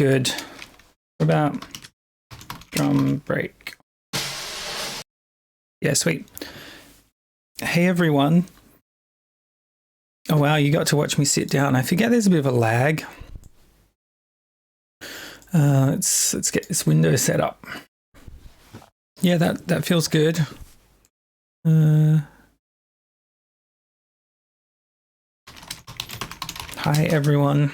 good. What about drum break? Yeah, sweet. Hey everyone. Oh wow, you got to watch me sit down. I forget there's a bit of a lag. Let's get this window set up. Yeah, that feels good. Hi everyone.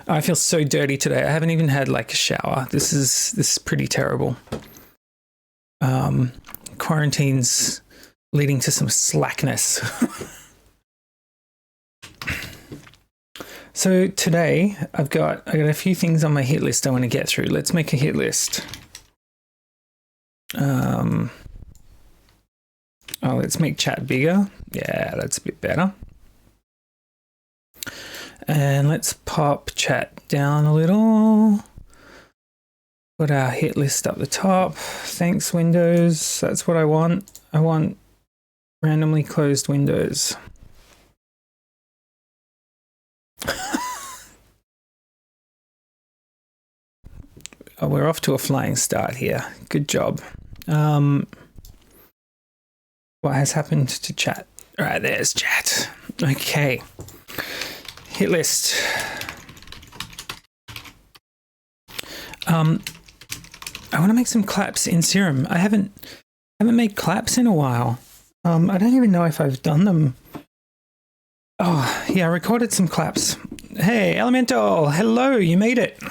I feel so dirty today. I haven't even had like a shower. This is pretty terrible. Quarantine's leading to some slackness. So today I got a few things on my hit list I want to get through. Let's make a hit list. Oh, let's make chat bigger. Yeah, that's a bit better. And let's pop chat down a little. Put our hit list up the top. Thanks, Windows. That's what I want. I want randomly closed windows. Oh, we're off to a flying start here. Good job. What has happened to chat? All right, there's chat. Okay. Hit list. I want to make some claps in Serum. I haven't made claps in a while. I don't even know if I've done them. Oh, yeah, I recorded some claps. Hey, Elemental, hello, you made it.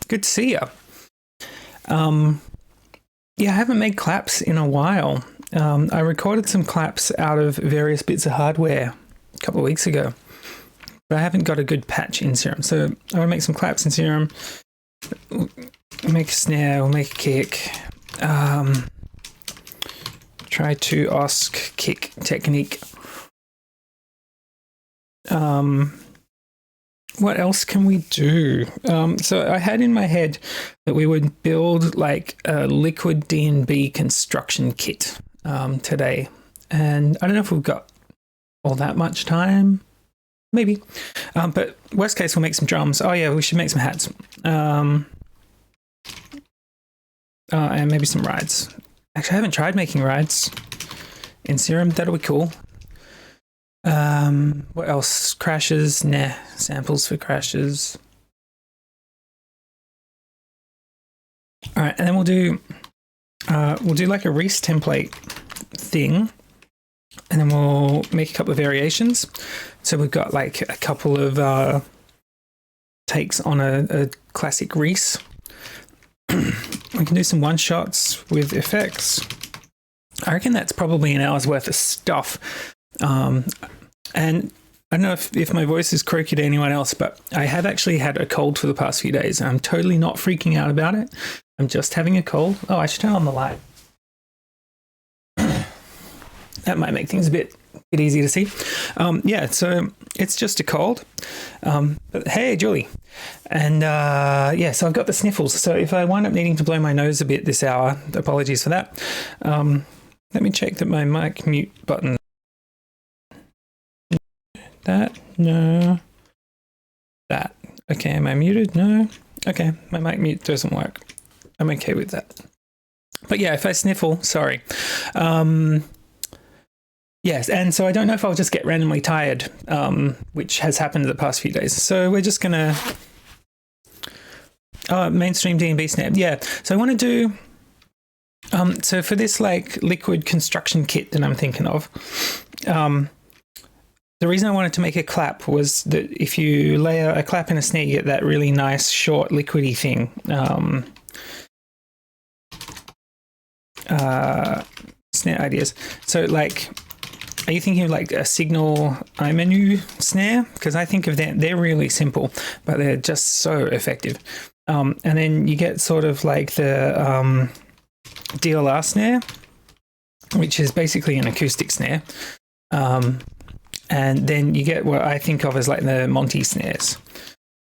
Good to see you. Yeah, I haven't made claps in a while. I recorded some claps out of various bits of hardware a couple of weeks ago. But I haven't got a good patch in Serum. So I want to make some claps in Serum. Make a snare, we'll make a kick. Try to ask kick technique. What else can we do? So I had in my head that we would build like a liquid D&B construction kit today. And I don't know if we've got all that much time. Maybe. But worst case, we'll make some drums. Oh yeah, we should make some hats. And maybe some rides. Actually, I haven't tried making rides in Serum. That'll be cool. What else? Crashes? Nah. Samples for crashes. All right, and then we'll do like a Reese template thing, and then we'll make a couple of variations. So we've got like a couple of takes on a classic Reese. We can do some one shots with effects. I reckon that's probably an hour's worth of stuff. And I don't know if my voice is croaky to anyone else, but I have actually had a cold for the past few days. I'm totally not freaking out about it. I'm just having a cold. Oh, I should turn on the light. That might make things a bit easy to see. Yeah, so it's just a cold. But hey, Julie. And yeah, so I've got the sniffles. So if I wind up needing to blow my nose a bit this hour, apologies for that. Let me check that my mic mute button. That, no. That. Okay, am I muted? No. Okay, my mic mute doesn't work. I'm okay with that. But yeah, if I sniffle, sorry. Yes, and so I don't know if I'll just get randomly tired, which has happened the past few days. So we're just gonna mainstream D&B snare. Yeah, so I want to do so for this like liquid construction kit that I'm thinking of. The reason I wanted to make a clap was that if you layer a clap and a snare, you get that really nice short liquidy thing. Snare ideas. So like, are you thinking of like a Signal iMenu snare? Because I think of them, they're really simple, but they're just so effective. And then you get sort of like the DLR snare, which is basically an acoustic snare. And then you get what I think of as like the Monty snares.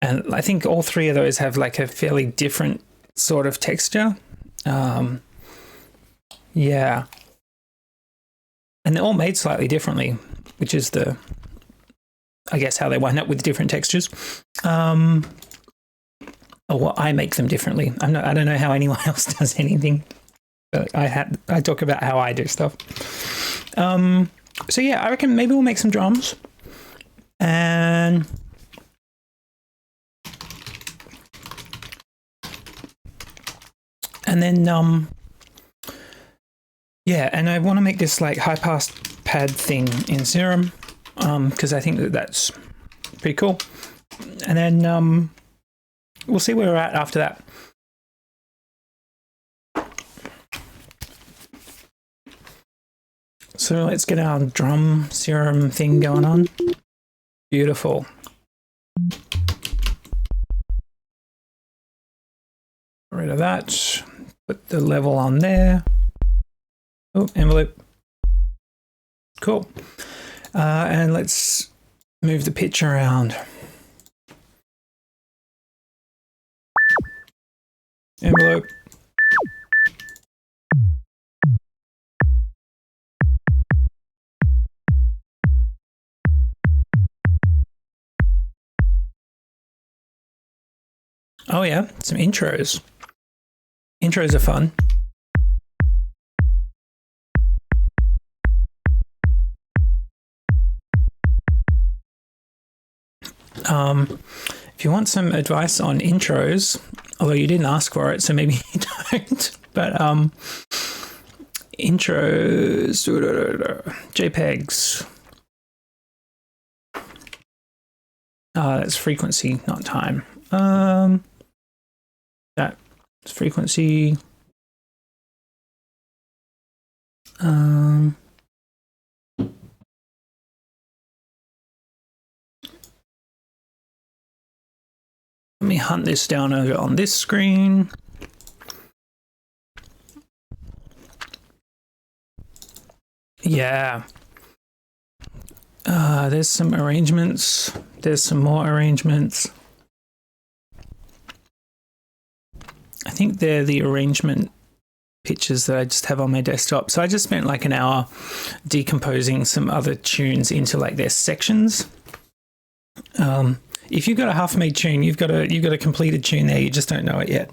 And I think all three of those have like a fairly different sort of texture. Yeah. And they're all made slightly differently, which is the I guess, how they wind up with different textures. Or well, I make them differently. I don't know how anyone else does anything. But I talk about how I do stuff. So yeah, I reckon maybe we'll make some drums. And then yeah, and I want to make this like high pass pad thing in Serum, because I think that's pretty cool. And then we'll see where we're at after that. So let's get our drum Serum thing going on. Beautiful. Get rid of that. Put the level on there. Oh, envelope. Cool. And let's move the pitch around. Envelope. Oh yeah, some intros. Intros are fun. If you want some advice on intros, although you didn't ask for it, so maybe you don't, but intros, JPEGs. That's frequency, not time. That's frequency. Let me hunt this down over on this screen. Yeah. There's some arrangements. There's some more arrangements. I think they're the arrangement pictures that I just have on my desktop. So I just spent like an hour decomposing some other tunes into like their sections. If you've got a half-made tune, you've got a completed tune there. You just don't know it yet.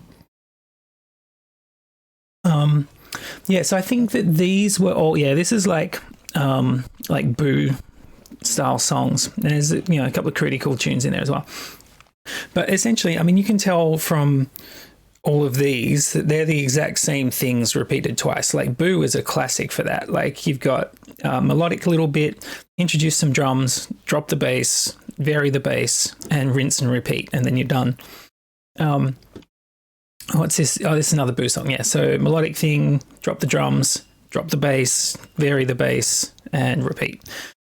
Yeah, so I think that these were all. Yeah, this is like Boo style songs. And there's a couple of critical tunes in there as well. But essentially, I mean, you can tell from all of these that they're the exact same things repeated twice. Like Boo is a classic for that. Like you've got melodic little bit, introduce some drums, drop the bass, vary the bass, and rinse and repeat, and then you're done. What's this? Oh, this is another Boo song. Yeah, so melodic thing, drop the drums, drop the bass, vary the bass, and repeat.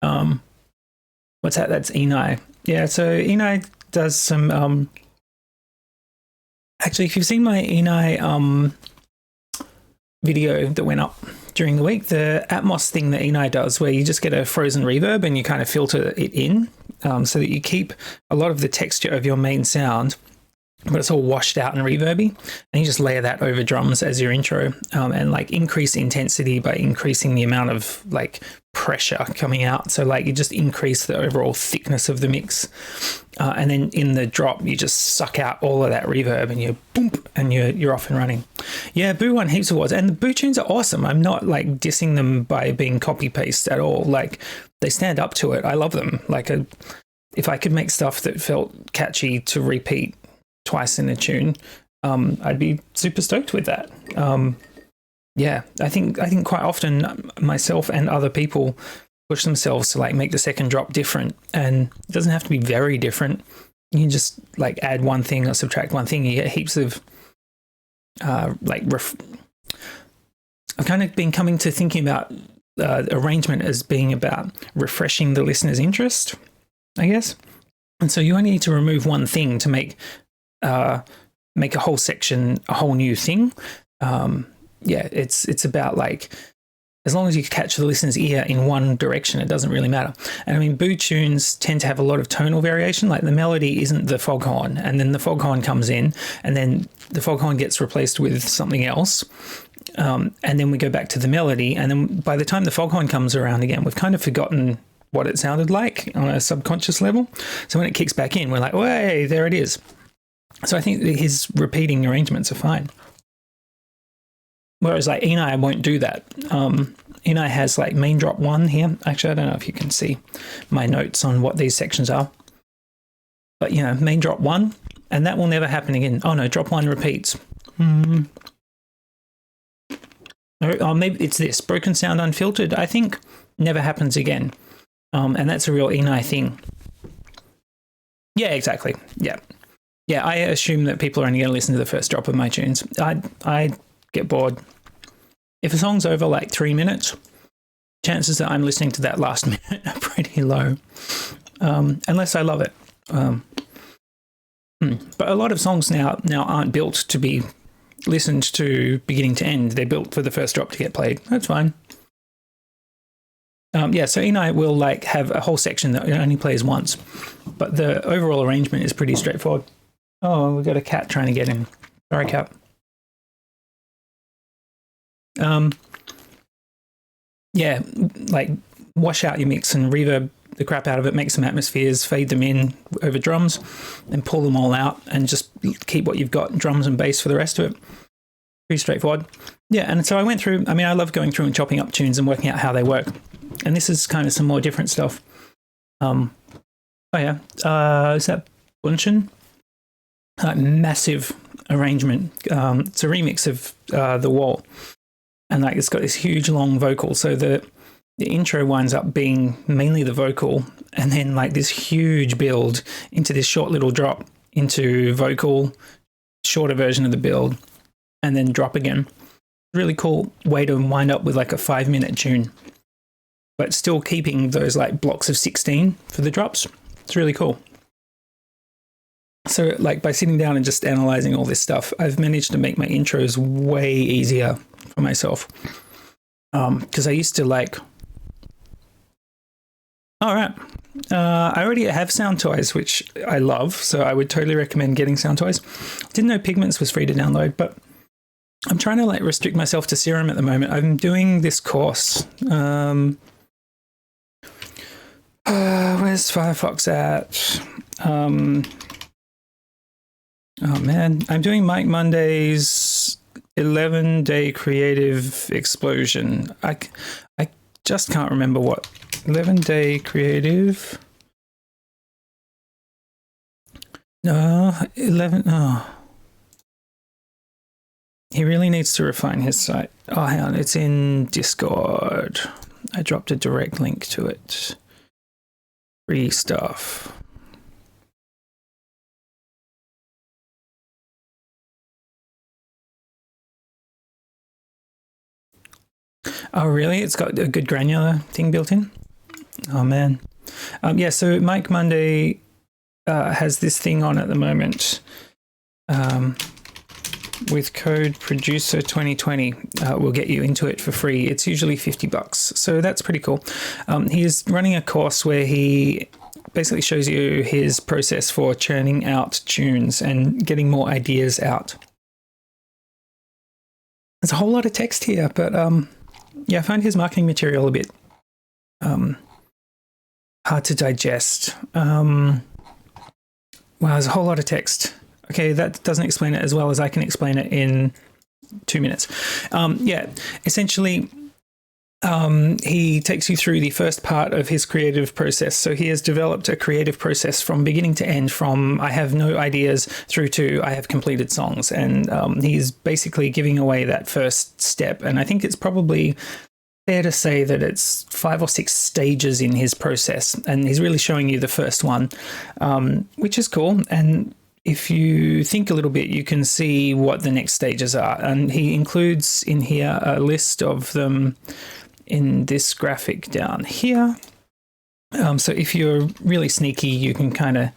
What's that? That's Enei. Yeah, so Enei does some... Actually, if you've seen my Enei video that went up during the week, the Atmos thing that Enei does, where you just get a frozen reverb and you kind of filter it in, so that you keep a lot of the texture of your main sound, but it's all washed out and reverby, and you just layer that over drums as your intro, and like increase intensity by increasing the amount of like pressure coming out. So like you just increase the overall thickness of the mix, and then in the drop you just suck out all of that reverb and you boom, and you're off and running. Yeah, Boo won heaps of awards, and the Boo tunes are awesome. I'm not like dissing them by being copy paste at all. Like they stand up to it. I love them. Like if I could make stuff that felt catchy to repeat twice in a tune, I'd be super stoked with that. Yeah, I think quite often myself and other people push themselves to like make the second drop different, and it doesn't have to be very different. You can just like add one thing or subtract one thing. You get heaps of I've kind of been coming to thinking about arrangement as being about refreshing the listener's interest, I guess. And so you only need to remove one thing to make a whole section a whole new thing. Yeah, it's about like, as long as you catch the listener's ear in one direction, it doesn't really matter. And I mean, Boo tunes tend to have a lot of tonal variation. Like the melody isn't the foghorn, and then the foghorn comes in, and then the foghorn gets replaced with something else. And then we go back to the melody, and then by the time the foghorn comes around again, we've kind of forgotten what it sounded like on a subconscious level. So when it kicks back in, we're like, oh, hey, there it is. So I think that his repeating arrangements are fine. Whereas like Enei won't do that. Enei has like main drop 1 here. Actually, I don't know if you can see my notes on what these sections are. But, you know, main drop 1, and that will never happen again. Oh, no, drop 1 repeats. Oh, maybe it's this. Broken sound unfiltered, I think, never happens again. And that's a real Enei thing. Yeah, exactly. Yeah. Yeah, I assume that people are only going to listen to the first drop of my tunes. I get bored. If a song's over like 3 minutes, chances that I'm listening to that last minute are pretty low, unless I love it. But a lot of songs now aren't built to be listened to beginning to end. They're built for the first drop to get played. That's fine. Yeah, so Enei will like have a whole section that only plays once, but the overall arrangement is pretty straightforward. Oh, we've got a cat trying to get him. Sorry, cat. Yeah, like wash out your mix and reverb the crap out of it, make some atmospheres, fade them in over drums, and pull them all out, and just keep what you've got, drums and bass for the rest of it. Pretty straightforward. Yeah, and so I went through, I mean, I love going through and chopping up tunes and working out how they work. And this is kind of some more different stuff. Oh yeah, is that Bunchen? Massive arrangement. It's a remix of The Wall. And like it's got this huge long vocal. So the intro winds up being mainly the vocal, and then like this huge build into this short little drop into vocal, shorter version of the build, and then drop again. Really cool way to wind up with like a 5-minute tune, but still keeping those like blocks of 16 for the drops. It's really cool. So like by sitting down and just analyzing all this stuff, I've managed to make my intros way easier for myself. Because I used to like, all right, I already have sound toys, which I love. So I would totally recommend getting sound toys. Didn't know Pigments was free to download, but I'm trying to like restrict myself to Serum at the moment. I'm doing this course. Where's Firefox at? Oh man, I'm doing Mike Monday's 11-day creative explosion. I just can't remember what 11-day creative. No, 11. Oh, he really needs to refine his site. Oh, hang on, it's in Discord. I dropped a direct link to it. Free stuff. Oh, really? It's got a good granular thing built in? Oh, man. Yeah, so Mike Monday has this thing on at the moment with code producer 2020. Will get you into it for free. It's usually $50. So that's pretty cool. He is running a course where he basically shows you his process for churning out tunes and getting more ideas out. There's a whole lot of text here, but yeah, I find his marketing material a bit hard to digest. Wow, there's a whole lot of text. Okay, that doesn't explain it as well as I can explain it in 2 minutes. Yeah, essentially, he takes you through the first part of his creative process. So he has developed a creative process from beginning to end, from I have no ideas through to I have completed songs. And he's basically giving away that first step. And I think it's probably fair to say that it's 5 or 6 stages in his process. And he's really showing you the first one, which is cool. And if you think a little bit, you can see what the next stages are. And he includes in here a list of them in this graphic down here. So if you're really sneaky, you can kind of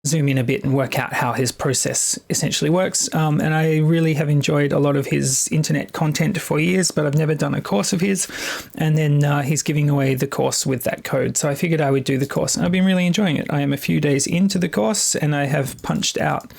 zoom in a bit and work out how his process essentially works. And I really have enjoyed a lot of his internet content for years, but I've never done a course of his. And then he's giving away the course with that code. So I figured I would do the course, and I've been really enjoying it. I am a few days into the course, and I have punched out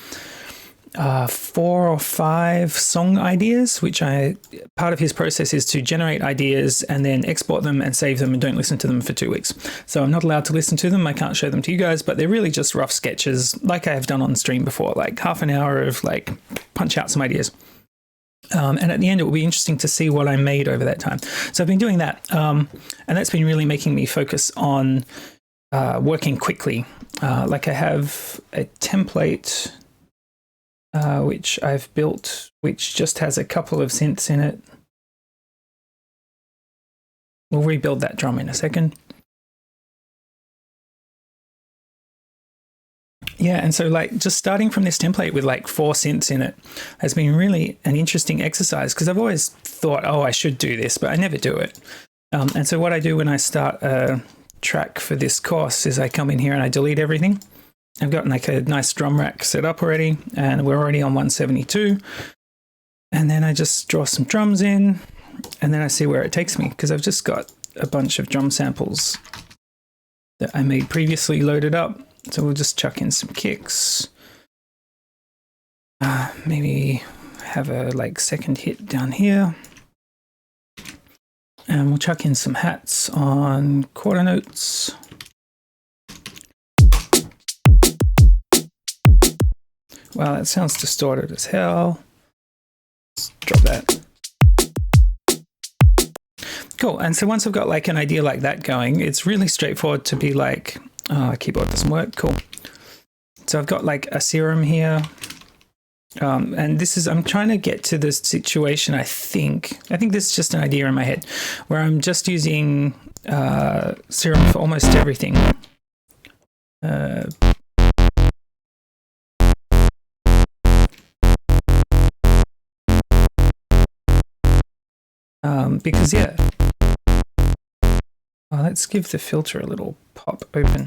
4 or 5 song ideas, which part of his process is to generate ideas and then export them and save them and don't listen to them for 2 weeks. So I'm not allowed to listen to them. I can't show them to you guys, but they're really just rough sketches like I have done on stream before, like half an hour of like punch out some ideas. And at the end, it will be interesting to see what I made over that time. So I've been doing that. And that's been really making me focus on working quickly. Like I have a template which I've built, which just has a couple of synths in it. We'll rebuild that drum in a second. Yeah, and so like just starting from this template with like 4 synths in it has been really an interesting exercise, because I've always thought, oh, I should do this, but I never do it. And so what I do when I start a track for this course is I come in here and I delete everything. I've got like a nice drum rack set up already, and we're already on 172. And then I just draw some drums in, and then I see where it takes me, because I've just got a bunch of drum samples that I made previously loaded up. So we'll just chuck in some kicks. Maybe have a like second hit down here. And we'll chuck in some hats on quarter notes. Wow, that sounds distorted as hell. Let's drop that. Cool, and so once I've got like an idea like that going, it's really straightforward to be like, oh, keyboard doesn't work, cool. So I've got like a serum here. And this is, I'm trying to get to this situation, I think this is just an idea in my head, where I'm just using serum for almost everything. Because yeah, let's give the filter a little pop open.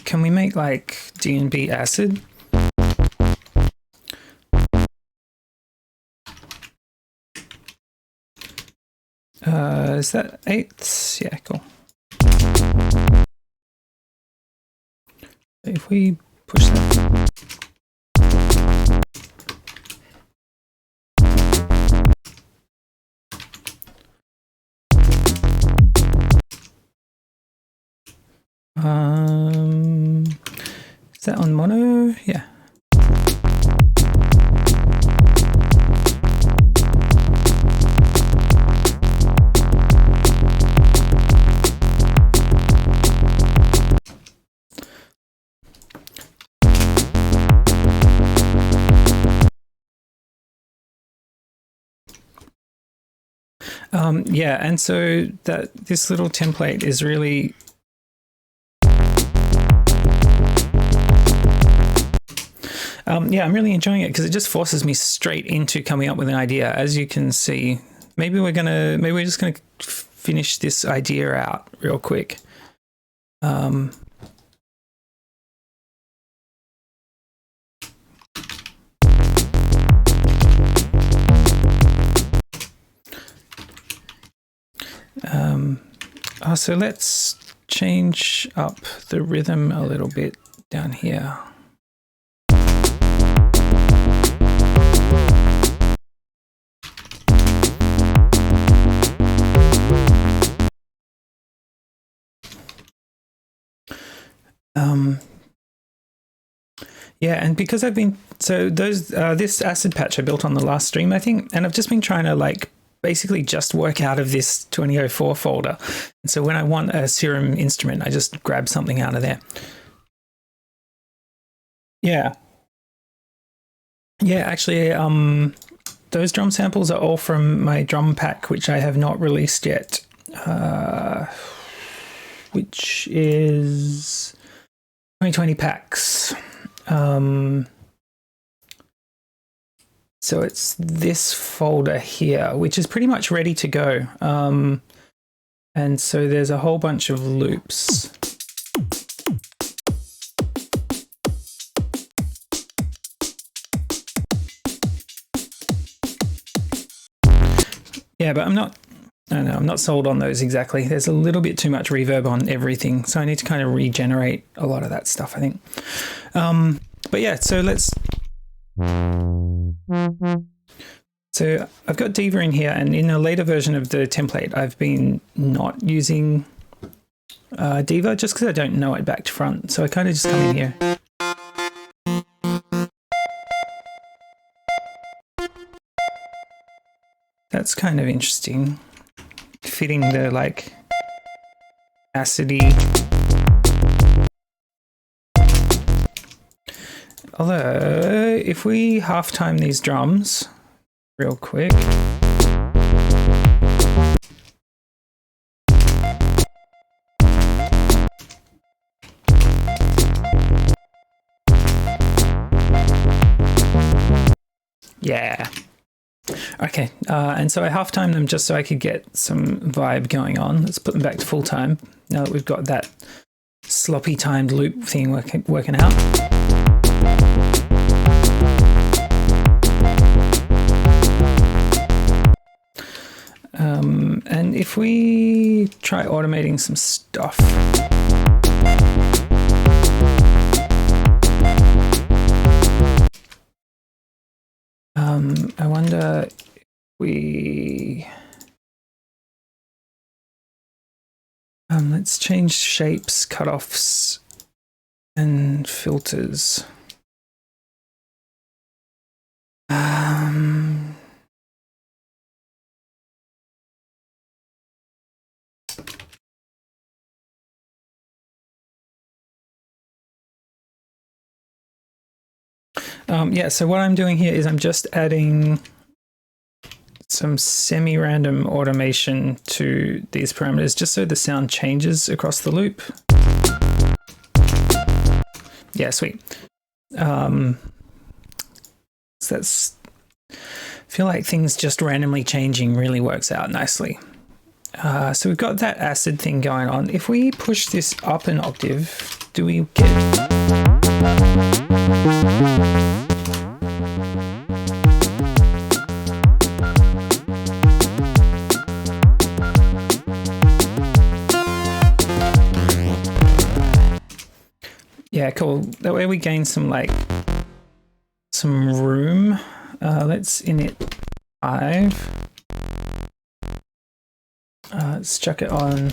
Can we make like D&B acid? Is that 8ths? Yeah, cool. If we push that. Is that on mono? Yeah. Yeah, and so this little template is really yeah, I'm really enjoying it because it just forces me straight into coming up with an idea. As you can see, maybe we're just gonna finish this idea out real quick. So let's change up the rhythm a little bit down here. Yeah, and because I've been, so this acid patch I built on the last stream, I think, and I've just been trying to like basically just work out of this 2004 folder. And so when I want a serum instrument, I just grab something out of there. Yeah. Yeah, actually, those drum samples are all from my drum pack, which I have not released yet, which is 2020 packs. So it's this folder here, which is pretty much ready to go. And so there's a whole bunch of loops. Yeah, but I'm not, I don't know, I'm not sold on those exactly. There's a little bit too much reverb on everything, so I need to kind of regenerate a lot of that stuff, I think. But yeah, so So I've got Diva in here, and in a later version of the template, I've been not using Diva just because I don't know it back to front. So I kind of just come in here. That's kind of interesting. Fitting the like acidy. Although if we half time these drums real quick. Yeah. Okay, and so I half-timed them just so I could get some vibe going on. Let's put them back to full time now that we've got that sloppy timed loop thing working out. And if we try automating some stuff. I wonder if we... let's change shapes, cutoffs, and filters. Yeah, so what I'm doing here is I'm just adding some semi-random automation to these parameters just so the sound changes across the loop. Yeah, sweet. So that's, I feel like things just randomly changing really works out nicely. So we've got that acid thing going on. If we push this up an octave, do we get... Yeah, cool. That way we gain some room. Let's init 5. Let's chuck it on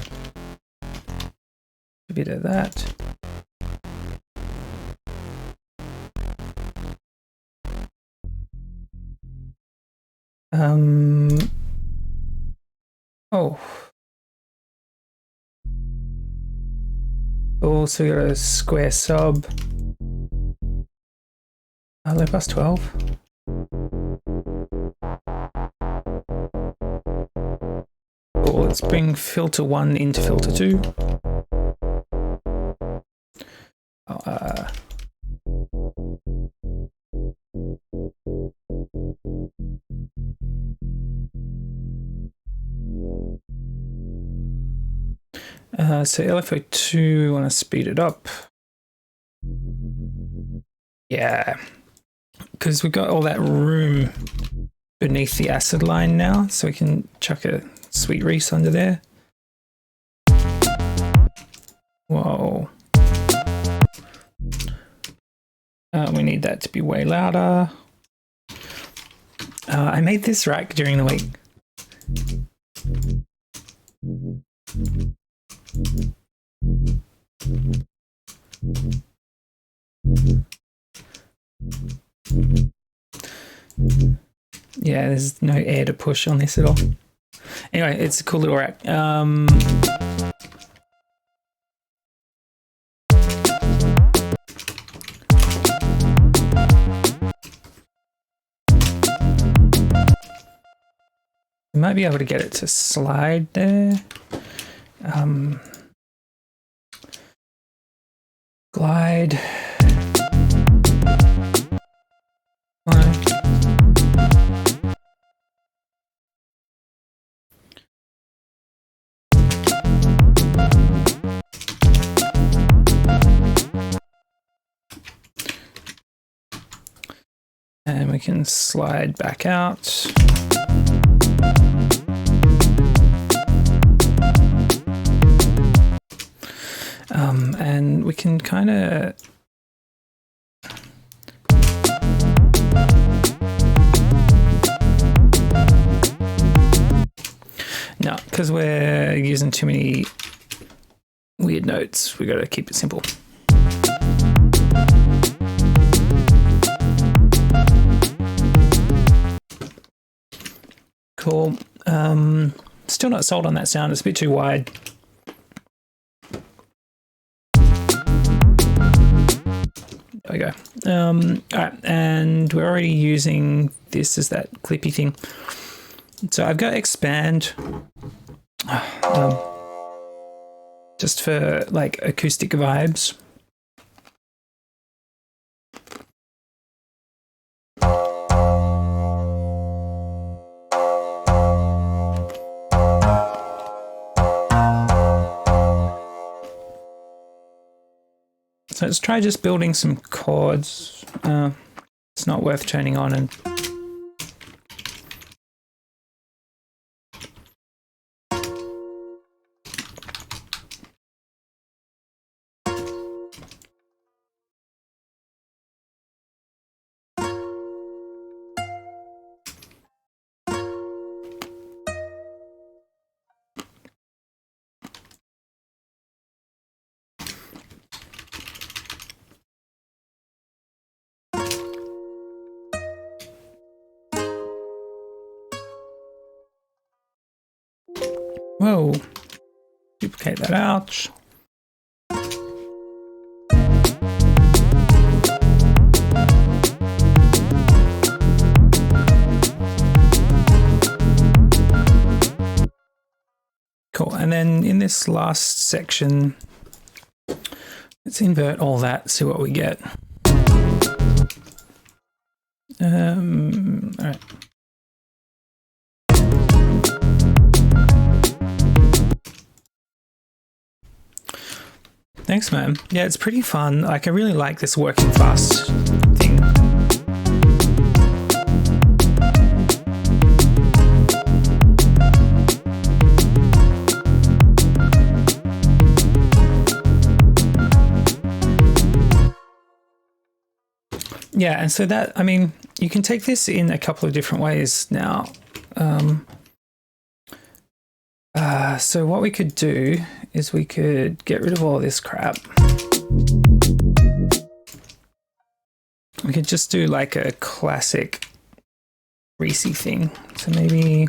a bit of that. Oh. Also got a square sub. Low pass 12. Cool, let's bring filter 1 into filter 2. So LFO2, want to speed it up. Yeah, because we've got all that room beneath the acid line now, so we can chuck a sweet Reese under there. Whoa. We need that to be way louder. I made this rack during the week. Yeah, there's no air to push on this at all. Anyway, it's a cool little rack. We might be able to get it to slide there. Glide. And we can slide back out. can kind of... No, because we're using too many weird notes. We got to keep it simple. Cool. Still not sold on that sound. It's a bit too wide. There we go. All right, and we're already using this as that clippy thing. So I've got expand just for like acoustic vibes. So let's try just building some chords. It's not worth turning on and... Whoa, duplicate that out. Cool, and then in this last section, let's invert all that, see what we get. All right. Thanks, man. Yeah, it's pretty fun. Like, I really like this working fast thing. Yeah, and so that, I mean, you can take this in a couple of different ways now. So what we could do is we could get rid of all this crap. We could just do like a classic greasy thing. So maybe...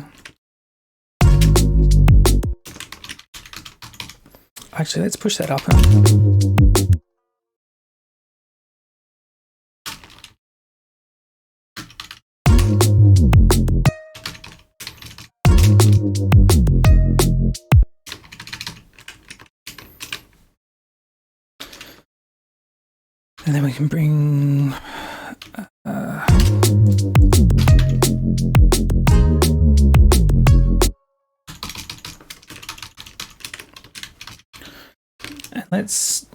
Actually, let's push that up. And then we can bring and it's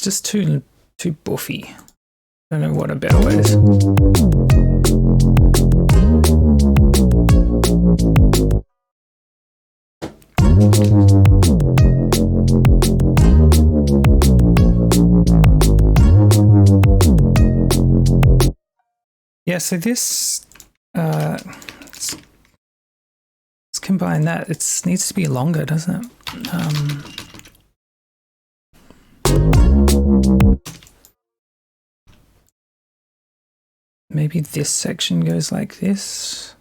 just too boofy. I don't know what a better way is. Yeah, so this, let's combine that. It needs to be longer, doesn't it? Maybe this section goes like this.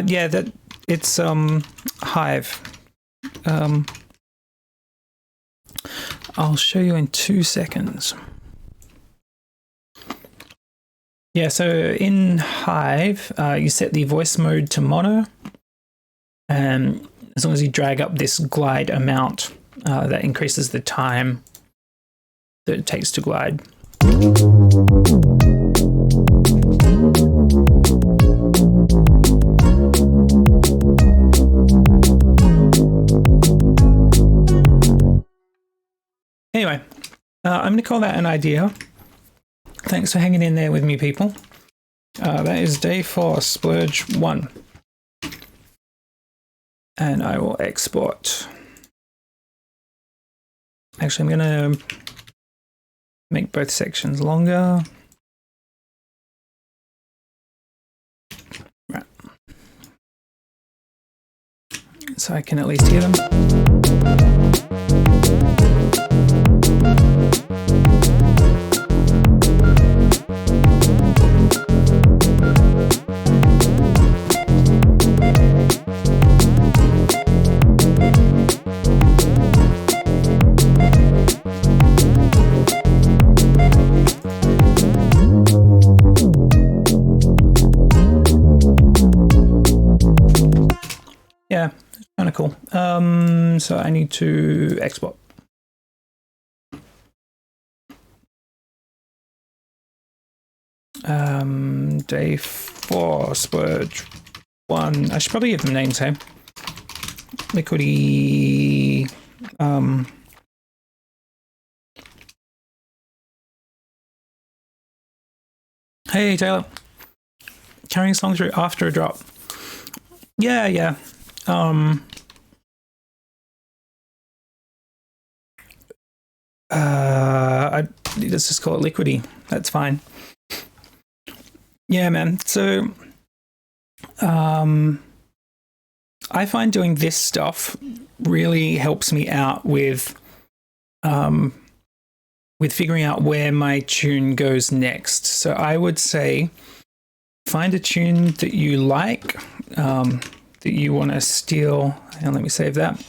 Yeah, that it's Hive. I'll show you in 2 seconds. Yeah, so in Hive, you set the voice mode to mono, and as long as you drag up this glide amount, that increases the time that it takes to glide. And going to call that an idea. Thanks for hanging in there with me, people. That is day 4, splurge 1. And I will export. Actually, I'm going to make both sections longer. Right. So I can at least hear them. Yeah, kind of cool. So I need to export. Day 4, splurge 1. I should probably give them names, hey? Liquidy. Hey, Taylor. Carrying song through after a drop. Yeah. Let's just call it liquidy. That's fine. Yeah, man. So, I find doing this stuff really helps me out with figuring out where my tune goes next. So I would say find a tune that you like, that you want to steal. Hang on, let me save that.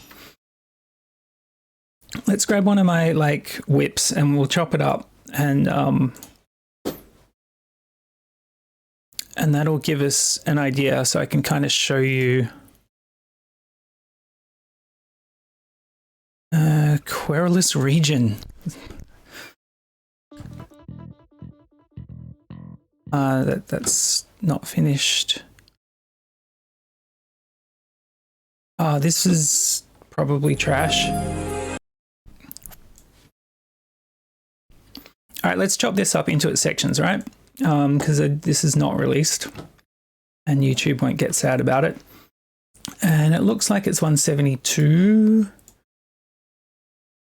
Let's grab one of my like whips and we'll chop it up, and that'll give us an idea, so I can kind of show you. Querulous region. That's not finished. This is probably trash. All right, let's chop this up into its sections, right? Because this is not released and YouTube won't get sad about it. And it looks like it's 172.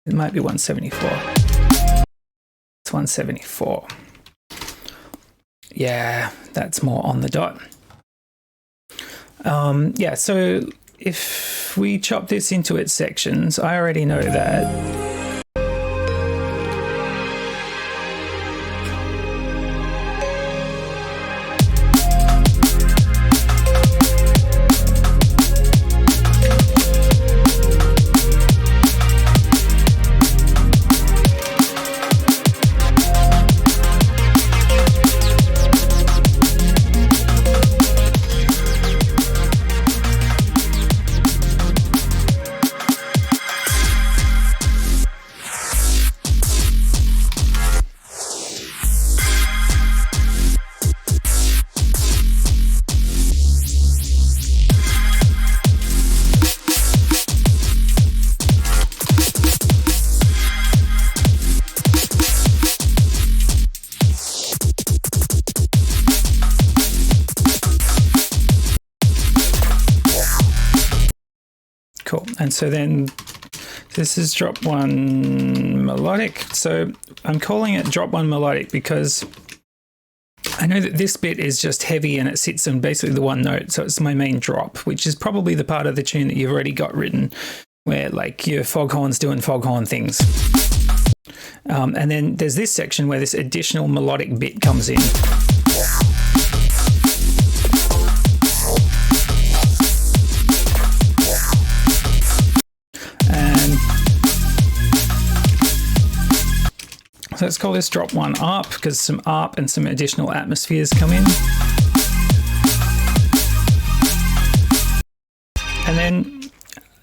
It might be 174. It's 174. Yeah, that's more on the dot. Yeah, so if we chop this into its sections, I already know that. Cool. And so then this is drop 1 melodic. So I'm calling it drop 1 melodic because I know that this bit is just heavy and it sits on basically the one note. So it's my main drop, which is probably the part of the tune that you've already got written where like your foghorn's doing foghorn things. And then there's this section where this additional melodic bit comes in. So let's call this drop 1 up because some up and some additional atmospheres come in. And then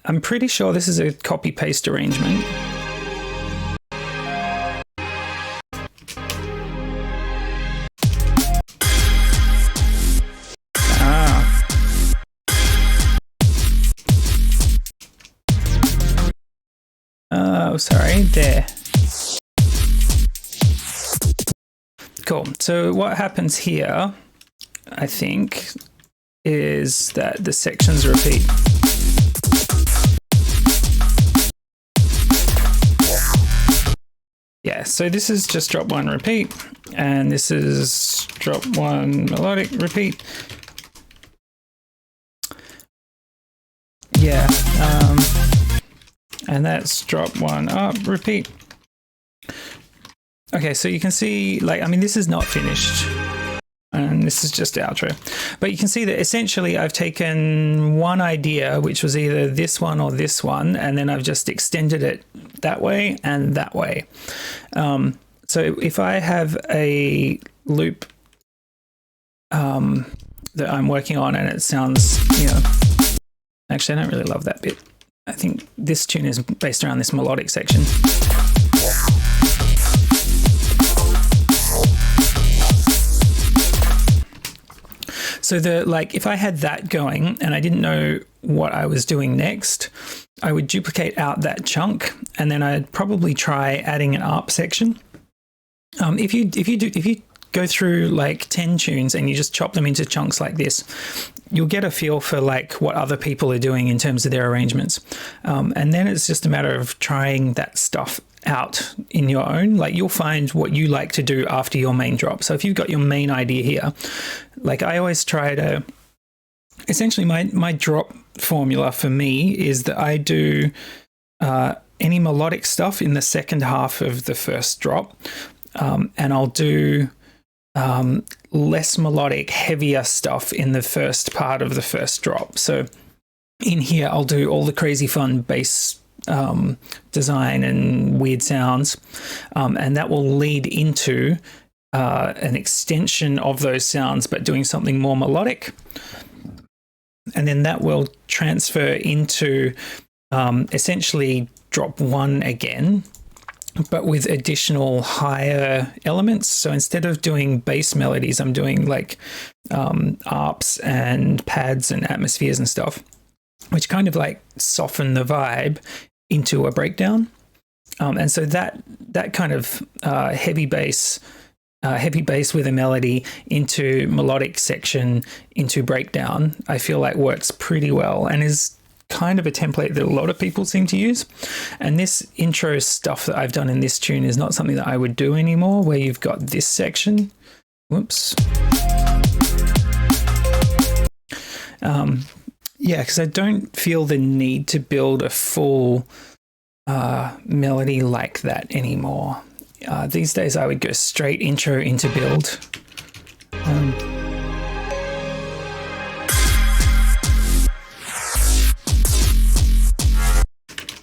I'm pretty sure this is a copy paste arrangement. Oh, sorry, there. cool. So what happens here, I think, is that the sections repeat. Yeah, so this is just drop one, repeat, and this is drop one, melodic, repeat. Yeah, and that's drop one up, repeat. Okay, so you can see, like, I mean, this is not finished, and this is just outro, but you can see that essentially I've taken one idea, which was either this one or this one, and then I've just extended it that way and that way. So if I have a loop that I'm working on and it sounds, you know, actually I don't really love that bit. I think this tune is based around this melodic section. So if I had that going and I didn't know what I was doing next, I would duplicate out that chunk, and then I'd probably try adding an ARP section. If you go through like 10 tunes and you just chop them into chunks like this, you'll get a feel for like what other people are doing in terms of their arrangements. And then it's just a matter of trying that stuff out in your own. Like, you'll find what you like to do after your main drop. So if you've got your main idea here, like I always try to, essentially my drop formula for me is that I do any melodic stuff in the second half of the first drop, and I'll do less melodic, heavier stuff in the first part of the first drop. So in here, I'll do all the crazy fun bass design and weird sounds, and that will lead into an extension of those sounds, but doing something more melodic. And then that will transfer into essentially drop one again, but with additional higher elements. So instead of doing bass melodies, I'm doing like ARPs and pads and atmospheres and stuff, which kind of like soften the vibe into a breakdown. And so that kind of heavy bass with a melody into melodic section into breakdown, I feel like works pretty well and is kind of a template that a lot of people seem to use. And this intro stuff that I've done in this tune is not something that I would do anymore, where you've got this section. Whoops. Yeah, because I don't feel the need to build a full melody like that anymore. These days I would go straight intro into build.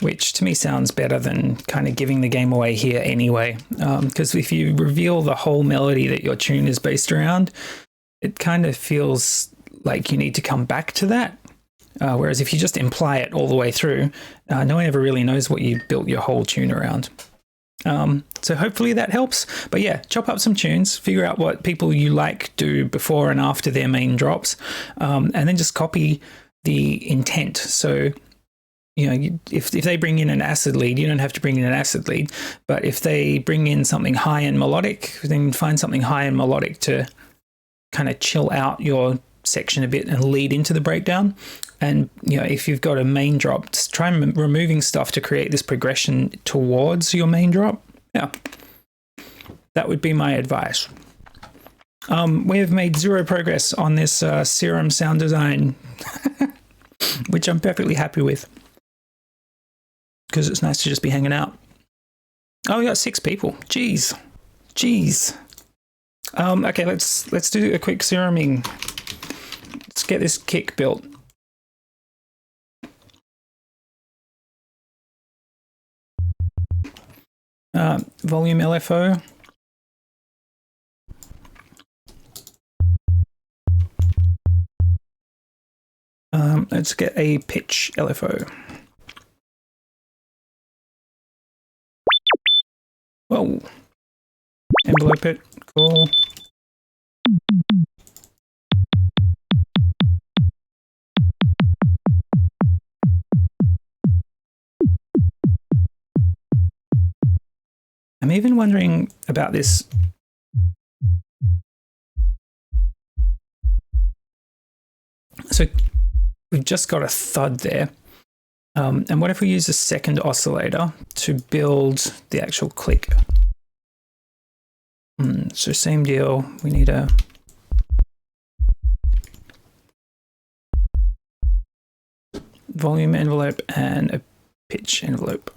Which to me sounds better than kind of giving the game away here anyway. Because if you reveal the whole melody that your tune is based around, it kind of feels like you need to come back to that. Whereas if you just imply it all the way through, no one ever really knows what you built your whole tune around. So hopefully that helps. But yeah, chop up some tunes, figure out what people you like do before and after their main drops, and then just copy the intent. So, you know, if they bring in an acid lead, you don't have to bring in an acid lead. But if they bring in something high and melodic, then find something high and melodic to kind of chill out your section a bit and lead into the breakdown. And, you know, if you've got a main drop, just try removing stuff to create this progression towards your main drop. Yeah, that would be my advice. We have made zero progress on this Serum sound design, which I'm perfectly happy with, because it's nice to just be hanging out. Oh, we got 6 people. Jeez. Okay, let's do a quick seruming. Let's get this kick built. Volume LFO. Let's get a pitch LFO. Whoa. Envelope it. Cool. I'm even wondering about this So we've just got a thud there. And what if we use a second oscillator to build the actual click? So same deal, we need a volume envelope and a pitch envelope.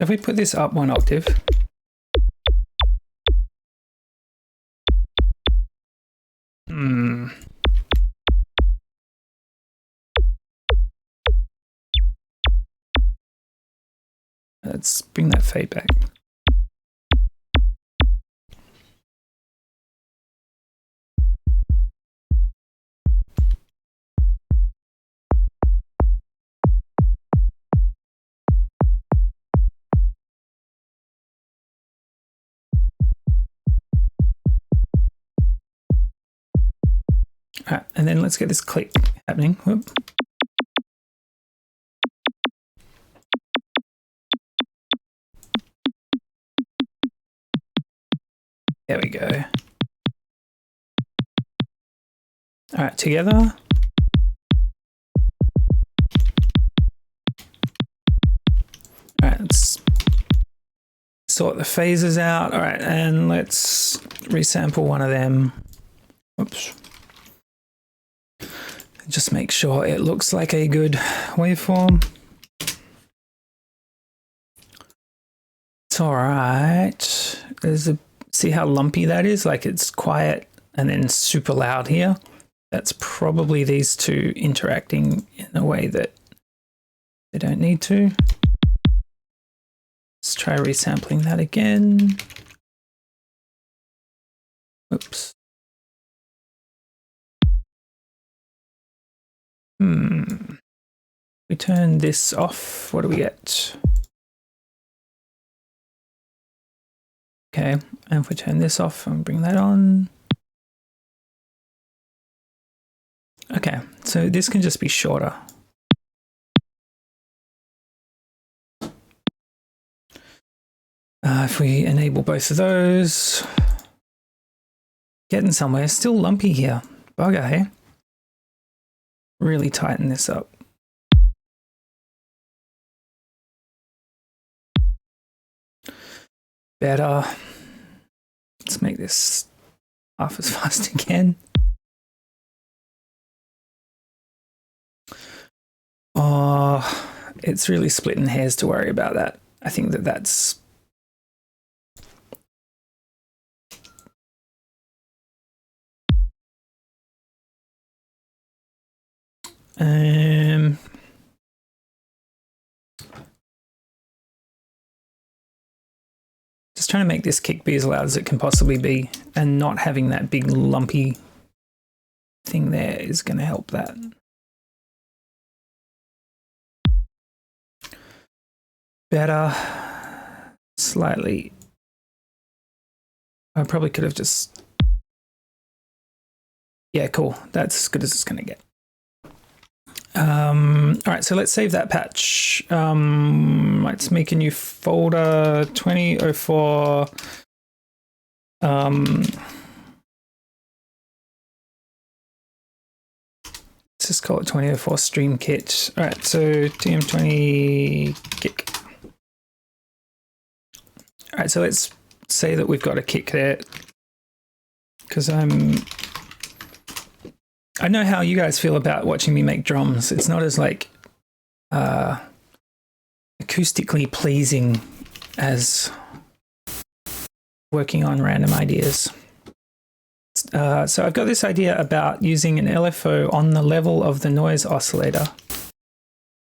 If we put this up one octave, let's bring that fade back. All right, and then let's get this click happening. Whoop. There we go. All right, together. All right, let's sort the phases out. All right, and let's resample one of them. Oops. Just make sure it looks like a good waveform. It's all right. See how lumpy that is? Like it's quiet and then super loud here. That's probably these two interacting in a way that they don't need to. Let's try resampling that again. Oops. We turn this off. What do we get? Okay, and if we turn this off and bring that on. Okay, so this can just be shorter. If we enable both of those, getting somewhere. Still lumpy here. Bugger, hey? Really tighten this up. Better. Let's make this half as fast again. Oh, it's really splitting hairs to worry about that. I think that's just trying to make this kick be as loud as it can possibly be, and not having that big lumpy thing there is going to help that. Better. Slightly. I probably could have just... Yeah, cool. That's as good as it's going to get. All right, so let's save that patch. Let's make a new folder, 2004. Let's just call it 2004 stream kit. All right, so TM20 kick. All right, so let's say that we've got a kick there, because I know how you guys feel about watching me make drums. It's not as like acoustically pleasing as working on random ideas. So I've got this idea about using an LFO on the level of the noise oscillator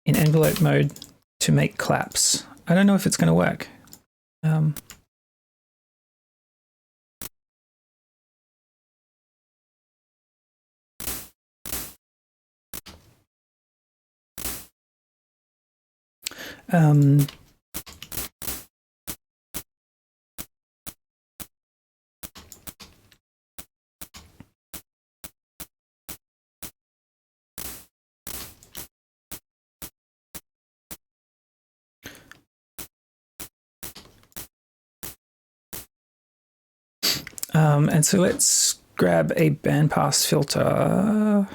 in envelope mode to make claps. I don't know if it's going to work. And so let's grab a bandpass filter.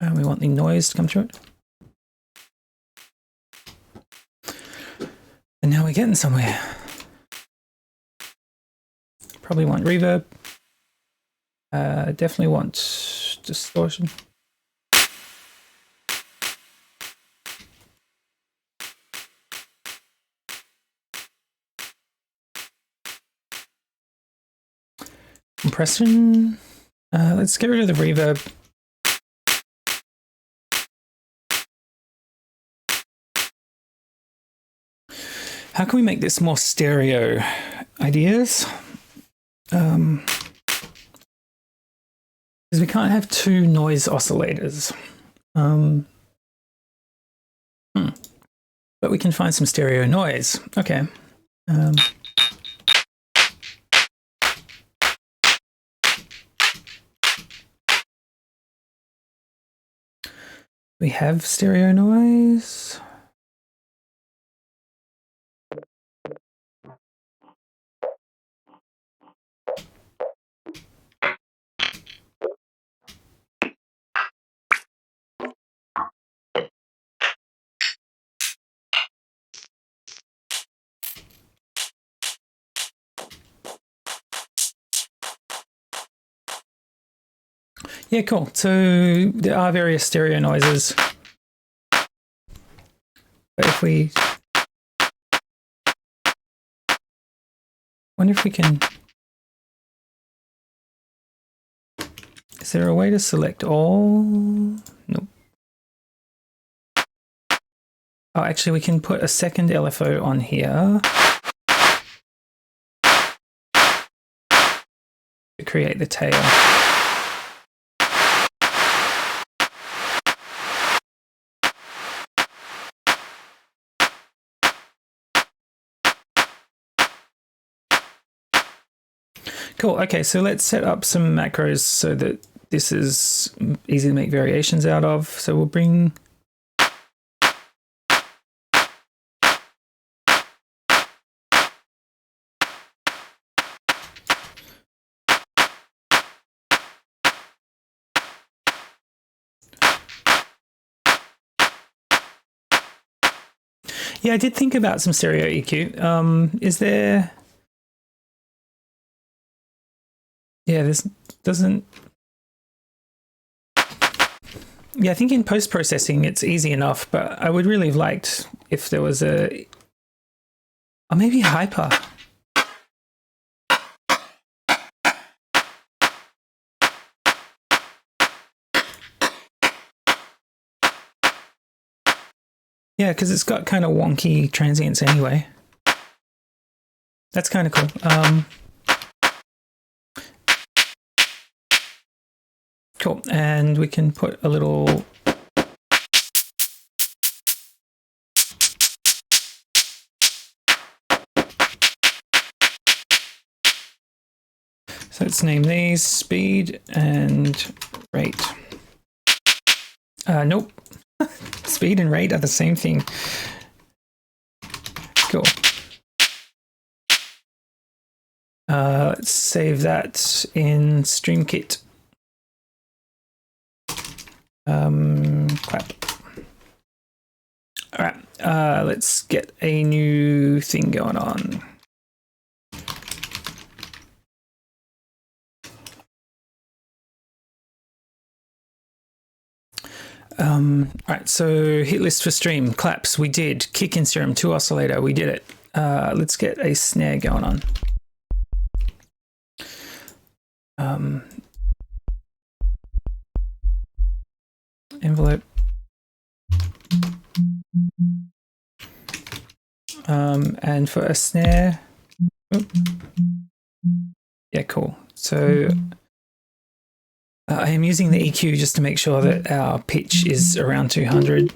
And we want the noise to come through it. And now we're getting somewhere. Probably want reverb. Definitely want distortion. Compression. Let's get rid of the reverb. How can we make this more stereo? Ideas? Because we can't have two noise oscillators. But we can find some stereo noise. Okay. We have stereo noise. Yeah, cool. So there are various stereo noises. But if we wonder if we can, is there a way to select all? Nope. Oh, actually we can put a second LFO on here to create the tail. Cool. Okay, so let's set up some macros so that this is easy to make variations out of. So we'll bring yeah, I did think about some stereo EQ. Is there? Yeah, this doesn't. Yeah, I think in post-processing it's easy enough, but I would really have liked if there was a, or maybe hyper. Yeah, because it's got kind of wonky transients anyway. That's kind of cool. Cool, and we can put a little so let's name these speed and rate. Nope. Speed and rate are the same thing. Cool. Let's save that in StreamKit. Clap. All right, let's get a new thing going on. All right, so hit list for stream, claps, we did. Kick in serum, 2 oscillator, we did it. Let's get a snare going on. Envelope. And for a snare, yeah, cool. So I am using the EQ just to make sure that our pitch is around 200.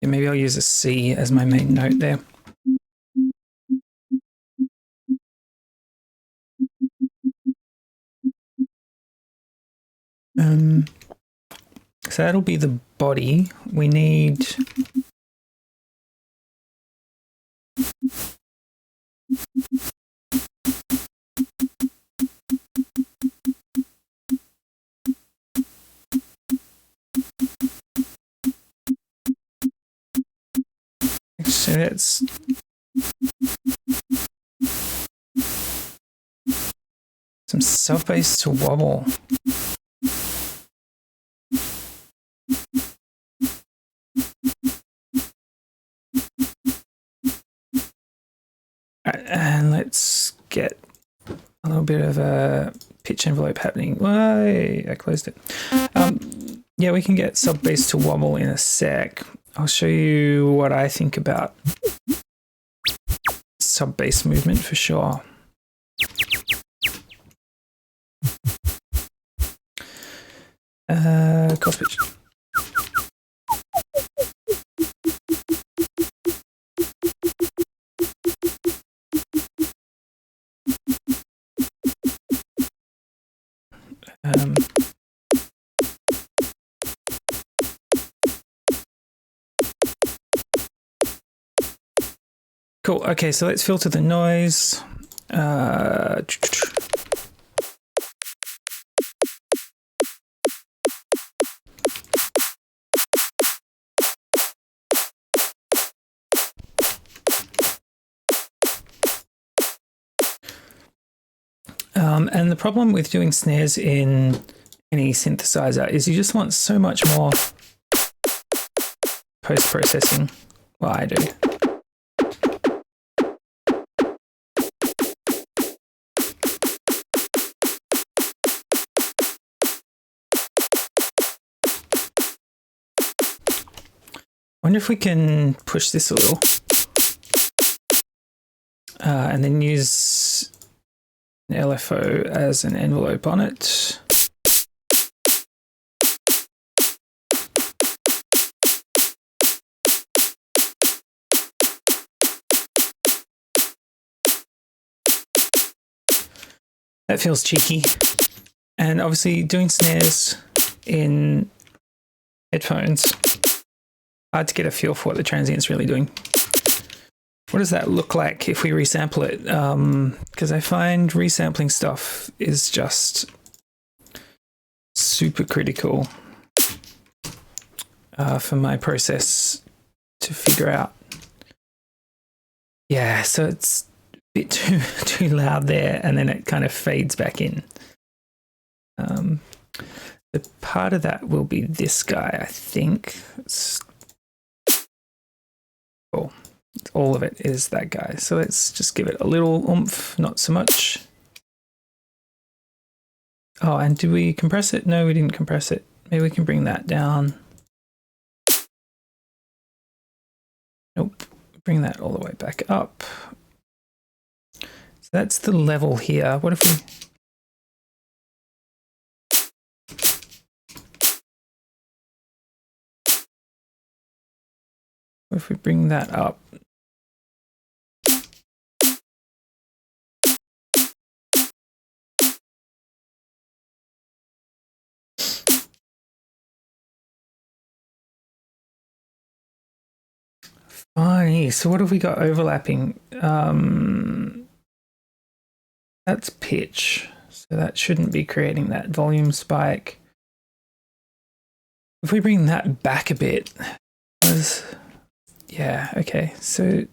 Yeah, maybe I'll use a C as my main note there. So that'll be the body. We need So that's some sub bass to wobble. And let's get a little bit of a pitch envelope happening. Why? I closed it. Yeah, we can get sub bass to wobble in a sec. I'll show you what I think about sub bass movement for sure. Cost pitch. Cool. Okay, so let's filter the noise. And the problem with doing snares in any synthesizer is you just want so much more post-processing. Well, I do. I wonder if we can push this a little and then use an LFO as an envelope on it. That feels cheeky. And obviously doing snares in headphones, hard to get a feel for what the transient's really doing. What does that look like if we resample it? Because I find resampling stuff is just super critical for my process to figure out. Yeah, so it's a bit too loud there, and then it kind of fades back in. The part of that will be this guy, I think. Cool. All of it is that guy. So let's just give it a little oomph, not so much. Oh, and did we compress it? No, we didn't compress it. Maybe we can bring that down. Nope. Bring that all the way back up. So that's the level here. What if we bring that up? Funny. So what have we got overlapping? That's pitch. So that shouldn't be creating that volume spike. If we bring that back a bit, yeah, okay. So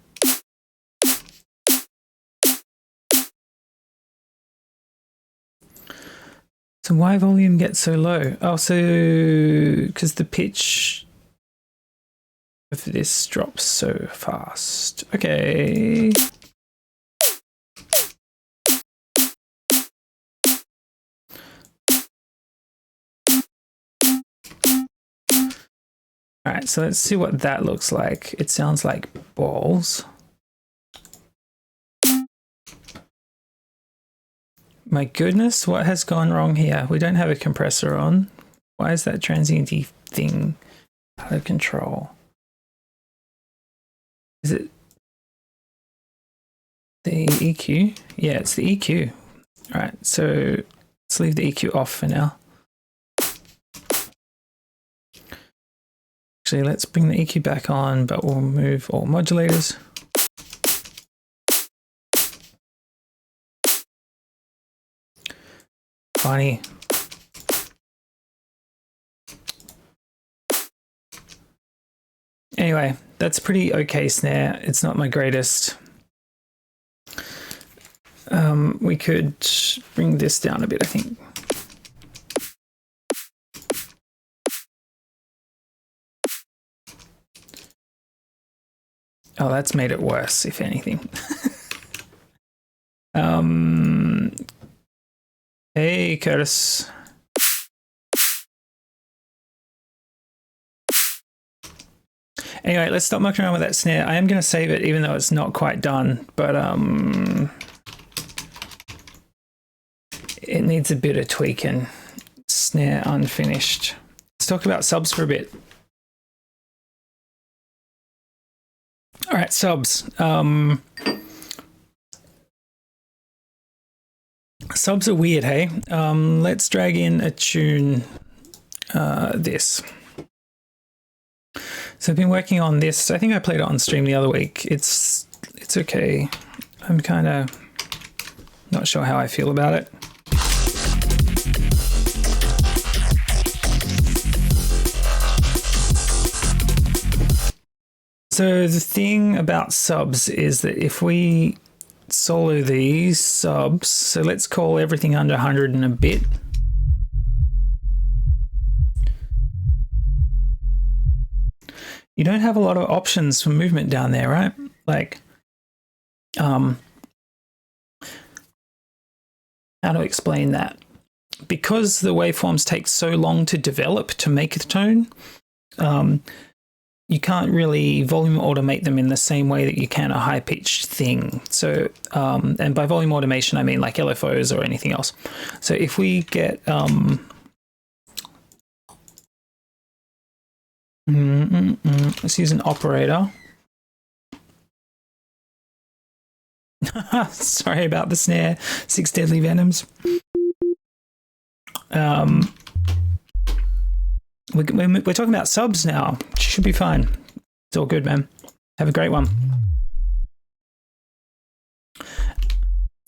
why volume gets so low? Oh, so because the pitch of this drops so fast. Okay. All right, so let's see what that looks like. It sounds like balls. My goodness, what has gone wrong here? We don't have a compressor on. Why is that transient-y thing out of control? Is it the EQ? Yeah, it's the EQ. All right, so let's leave the EQ off for now. Actually, let's bring the EQ back on, but we'll remove all modulators. Funny. Anyway, that's pretty okay snare. It's not my greatest. We could bring this down a bit, I think. Oh, that's made it worse, if anything. Hey, Curtis. Anyway, let's stop mucking around with that snare. I am going to save it, even though it's not quite done, but it needs a bit of tweaking. Snare unfinished. Let's talk about subs for a bit. All right, subs. Subs are weird, hey? Let's drag in a tune, this. So I've been working on this. I think I played it on stream the other week. It's okay. I'm kind of not sure how I feel about it. So the thing about subs is that if we solo these subs, so let's call everything under 100 and a bit. You don't have a lot of options for movement down there, right? Like, how to explain that? Because the waveforms take so long to develop to make the tone, you can't really volume automate them in the same way that you can a high-pitched thing. So, and by volume automation, I mean like LFOs or anything else. So if we get, let's use an operator. Sorry about the snare. 6 deadly venoms. We're talking about subs now. Should be fine. It's all good, man. Have a great one.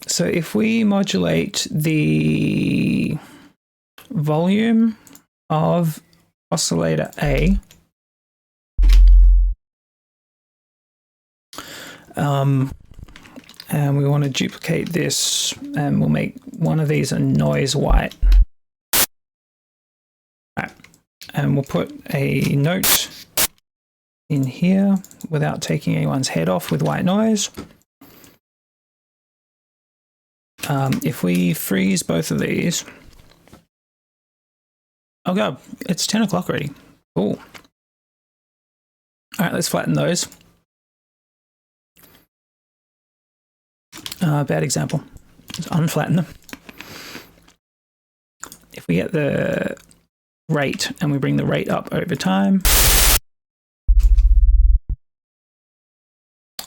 So if we modulate the volume of oscillator A, and we want to duplicate this, and we'll make one of these a noise white. Right. And we'll put a note in here without taking anyone's head off with white noise. If we freeze both of these, oh god, it's 10 o'clock already. Cool. All right, let's flatten those. Bad example. Let's unflatten them. If we get the rate and we bring the rate up over time.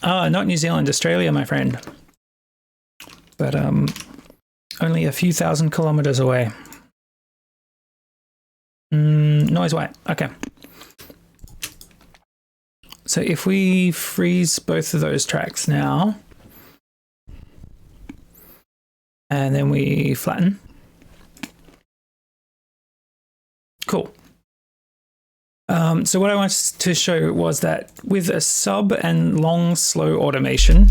Not New Zealand, Australia, my friend. But only a few thousand kilometers away. Noise white. Okay. So if we freeze both of those tracks now, and then we flatten. Cool. So what I wanted to show was that with a sub and long, slow automation,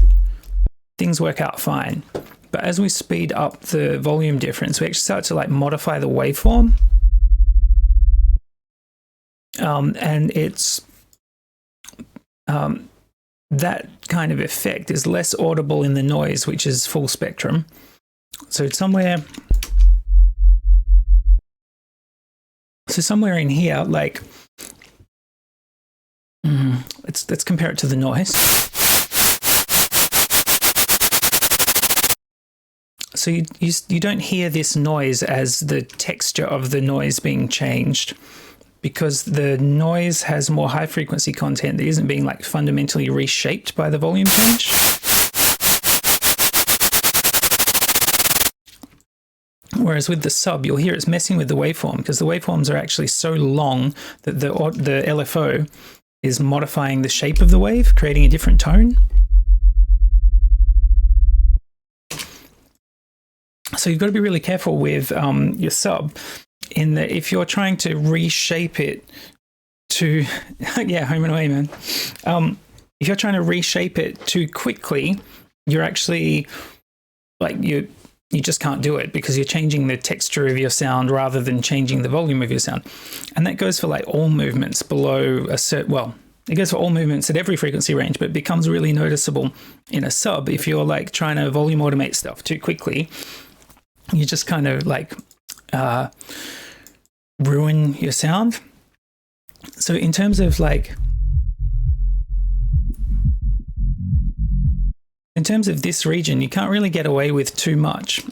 things work out fine. But as we speed up the volume difference, we actually start to like modify the waveform. And it's that kind of effect is less audible in the noise, which is full spectrum. So somewhere in here, like, let's compare it to the noise. So you don't hear this noise as the texture of the noise being changed, because the noise has more high frequency content that isn't being like fundamentally reshaped by the volume change. Whereas with the sub, you'll hear it's messing with the waveform, because the waveforms are actually so long that the LFO is modifying the shape of the wave, creating a different tone. So you've got to be really careful with your sub, in that if you're trying to reshape it to, yeah, home and away, man. if you're trying to reshape it too quickly, you're actually like you just can't do it because you're changing the texture of your sound rather than changing the volume of your sound. And that goes for like all movements below a certain, well, it goes for all movements at every frequency range, but it becomes really noticeable in a sub if you're like trying to volume automate stuff too quickly. You just kind of like ruin your sound. So in terms of like, in terms of this region, you can't really get away with too much.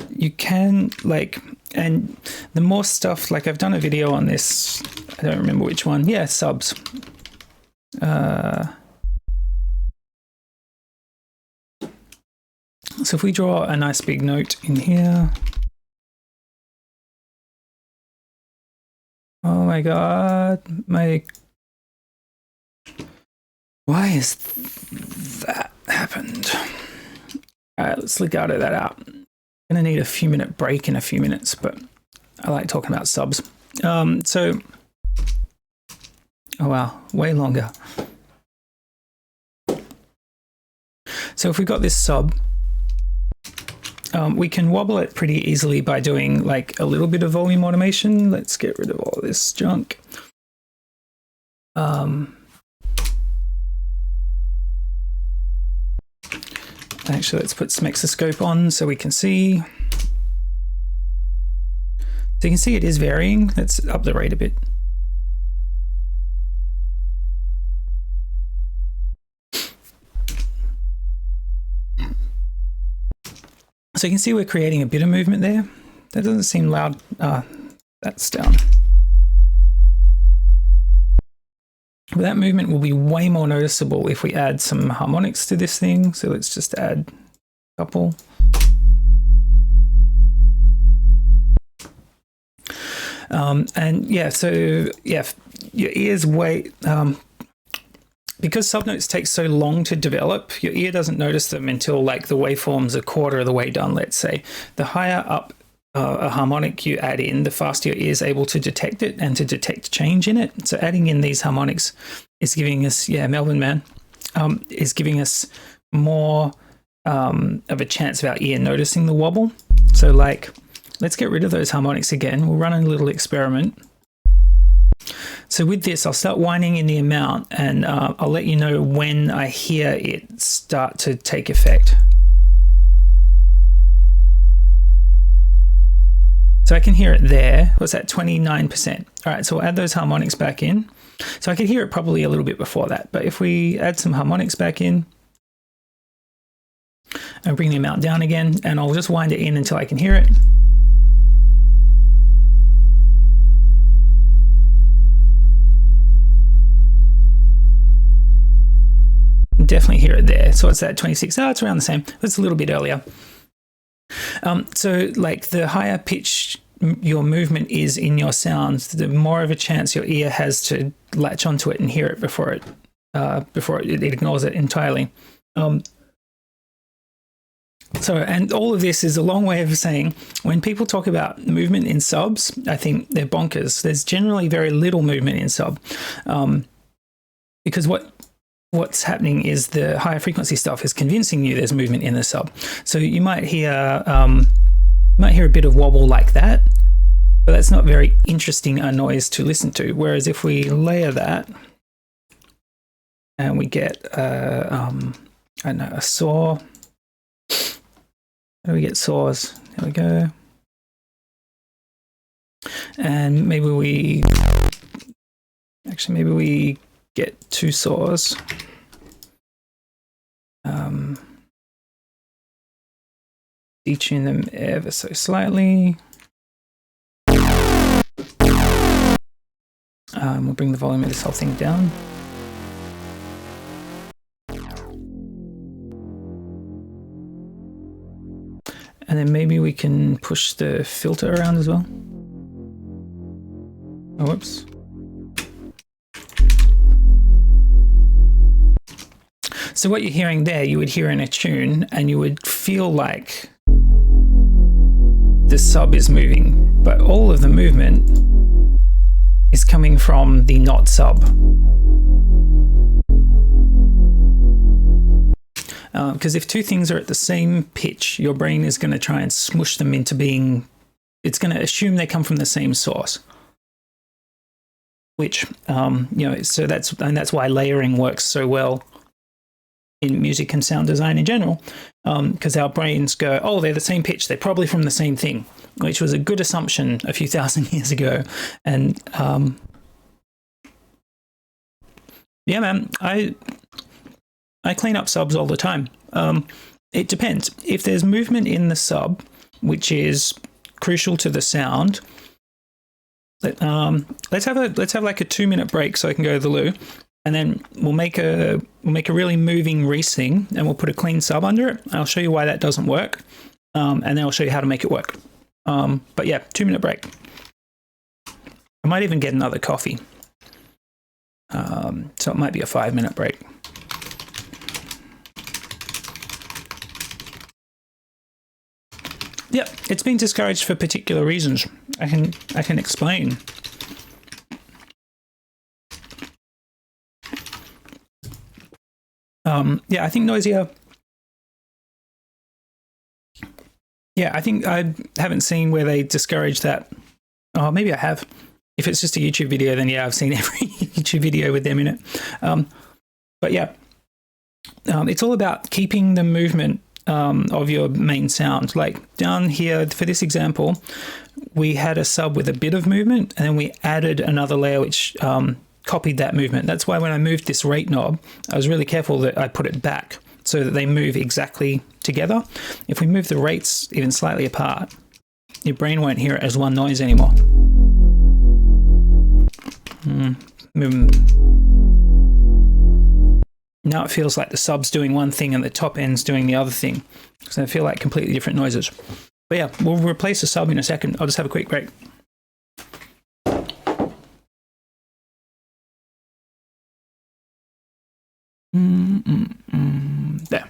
You can like, and the more stuff, like I've done a video on this, I don't remember which one. Yeah, subs. So if we draw a nice big note in here. Oh my God, why is that happened? All right, let's leave that out. I'm gonna need a few minute break in a few minutes, but I like talking about subs. So, oh wow, way longer. So if we've got this sub, we can wobble it pretty easily by doing like a little bit of volume automation. Let's get rid of all this junk. Actually, let's put Smexoscope on so we can see. So you can see it is varying. Let's up the rate a bit. So you can see we're creating a bit of movement there. That doesn't seem loud. That's down. But that movement will be way more noticeable if we add some harmonics to this thing. So let's just add a couple. And yeah, so yeah, your ears wait. Because subnotes take so long to develop, your ear doesn't notice them until like the waveform's a quarter of the way done, let's say. The higher up a harmonic you add in, the faster your ear is able to detect it and to detect change in it. So adding in these harmonics is giving us, yeah, Melbourne man, is giving us more of a chance of our ear noticing the wobble. So like, let's get rid of those harmonics again. We'll run a little experiment. So with this, I'll start winding in the amount and I'll let you know when I hear it start to take effect. So I can hear it there. What's that? 29%. All right, so we'll add those harmonics back in. So I could hear it probably a little bit before that, but if we add some harmonics back in, and bring the amount down again, and I'll just wind it in until I can hear it. Definitely hear it there. So it's at 26. Oh, it's around the same. It's a little bit earlier. So like the higher pitch your movement is in your sounds, the more of a chance your ear has to latch onto it and hear it before it ignores it entirely. So, and all of this is a long way of saying when people talk about movement in subs, I think they're bonkers. There's generally very little movement in sub, because what's happening is the higher frequency stuff is convincing you there's movement in the sub. So you might hear a bit of wobble like that, but that's not very interesting a noise to listen to. Whereas if we layer that and we get I don't know, a saw. How do we get saws? There we go. And maybe we get two saws. Detune them ever so slightly. We'll bring the volume of this whole thing down. And then maybe we can push the filter around as well. Oh, whoops. So what you're hearing there, you would hear in a tune and you would feel like the sub is moving, but all of the movement is coming from the not sub. Because if two things are at the same pitch, your brain is going to try and smush them into being, it's going to assume they come from the same source. Which, so that's why layering works so well in music and sound design in general, because our brains go, oh, they're the same pitch, they're probably from the same thing, which was a good assumption a few thousand years ago. And yeah, man, I clean up subs all the time. It depends. If there's movement in the sub, which is crucial to the sound, let's have like a 2-minute break so I can go to the loo, and then we'll make a really moving Reese thing, and we'll put a clean sub under it. I'll show you why that doesn't work, and then I'll show you how to make it work. But yeah, 2-minute break. I might even get another coffee, so it might be a 5-minute break. Yep, it's been discouraged for particular reasons. I can explain. Yeah, I think noisier. Yeah, I think I haven't seen where they discourage that. Oh, maybe I have. If it's just a YouTube video, then yeah, I've seen every YouTube video with them in it. But yeah, it's all about keeping the movement of your main sound. Like down here for this example, we had a sub with a bit of movement, and then we added another layer which copied that movement. That's why when I moved this rate knob, I was really careful that I put it back so that they move exactly together. If we move the rates even slightly apart, your brain won't hear it as one noise anymore. Now it feels like the sub's doing one thing and the top end's doing the other thing. So they feel like completely different noises. But yeah, we'll replace the sub in a second. I'll just have a quick break. There.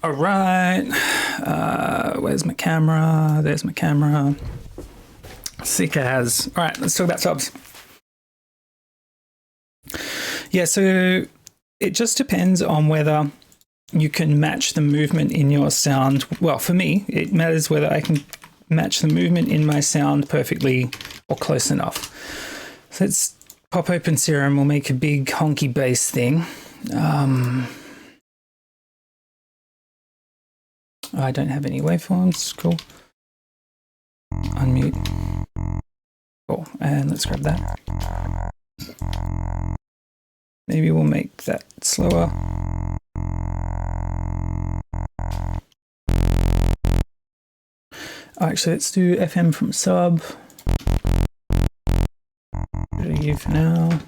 All right. Where's my camera? There's my camera. Sika has. All right, let's talk about subs. Yeah, so it just depends on whether you can match the movement in your sound. Well, for me, it matters whether I can match the movement in my sound perfectly or close enough. So let's pop open Serum. We'll make a big honky bass thing. I don't have any waveforms. Cool. Unmute. Cool. And let's grab that. Maybe we'll make that slower. Actually, let's do FM from sub. Go to you for now.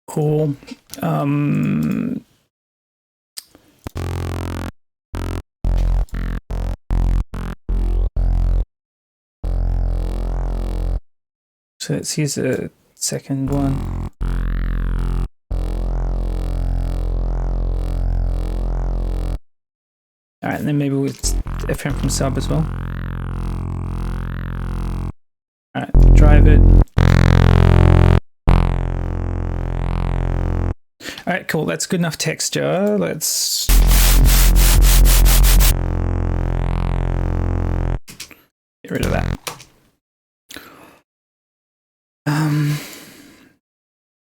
Cool. So let's use a second one. All right, and then maybe with FM from sub as well. All right, drive it. All right, cool. That's good enough texture. Let's get rid of that.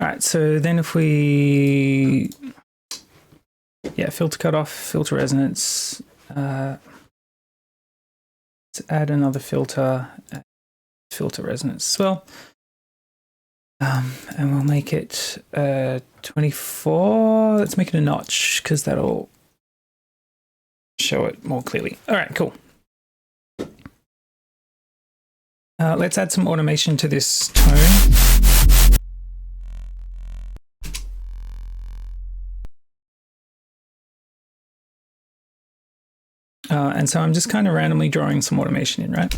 All right, so then if we, filter cutoff, filter resonance, let's add another filter, filter resonance as well. And we'll make it 24. Let's make it a notch because that'll show it more clearly. All right, cool. Let's add some automation to this tone. And so I'm just kind of randomly drawing some automation in, right?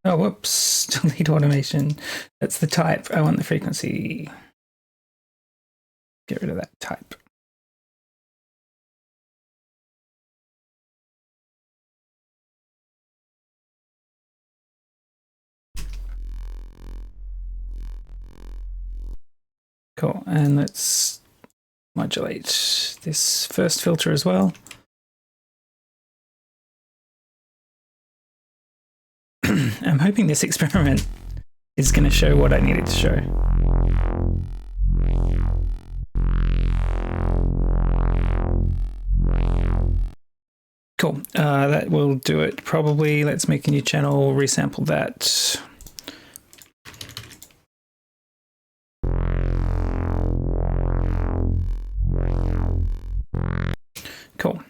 Oh, whoops, delete automation. That's the type. I want the frequency. Get rid of that type. Cool, and let's modulate this first filter as well. I'm hoping this experiment is going to show what I need it to show. Cool, that will do it probably. Let's make a new channel, resample that. Cool.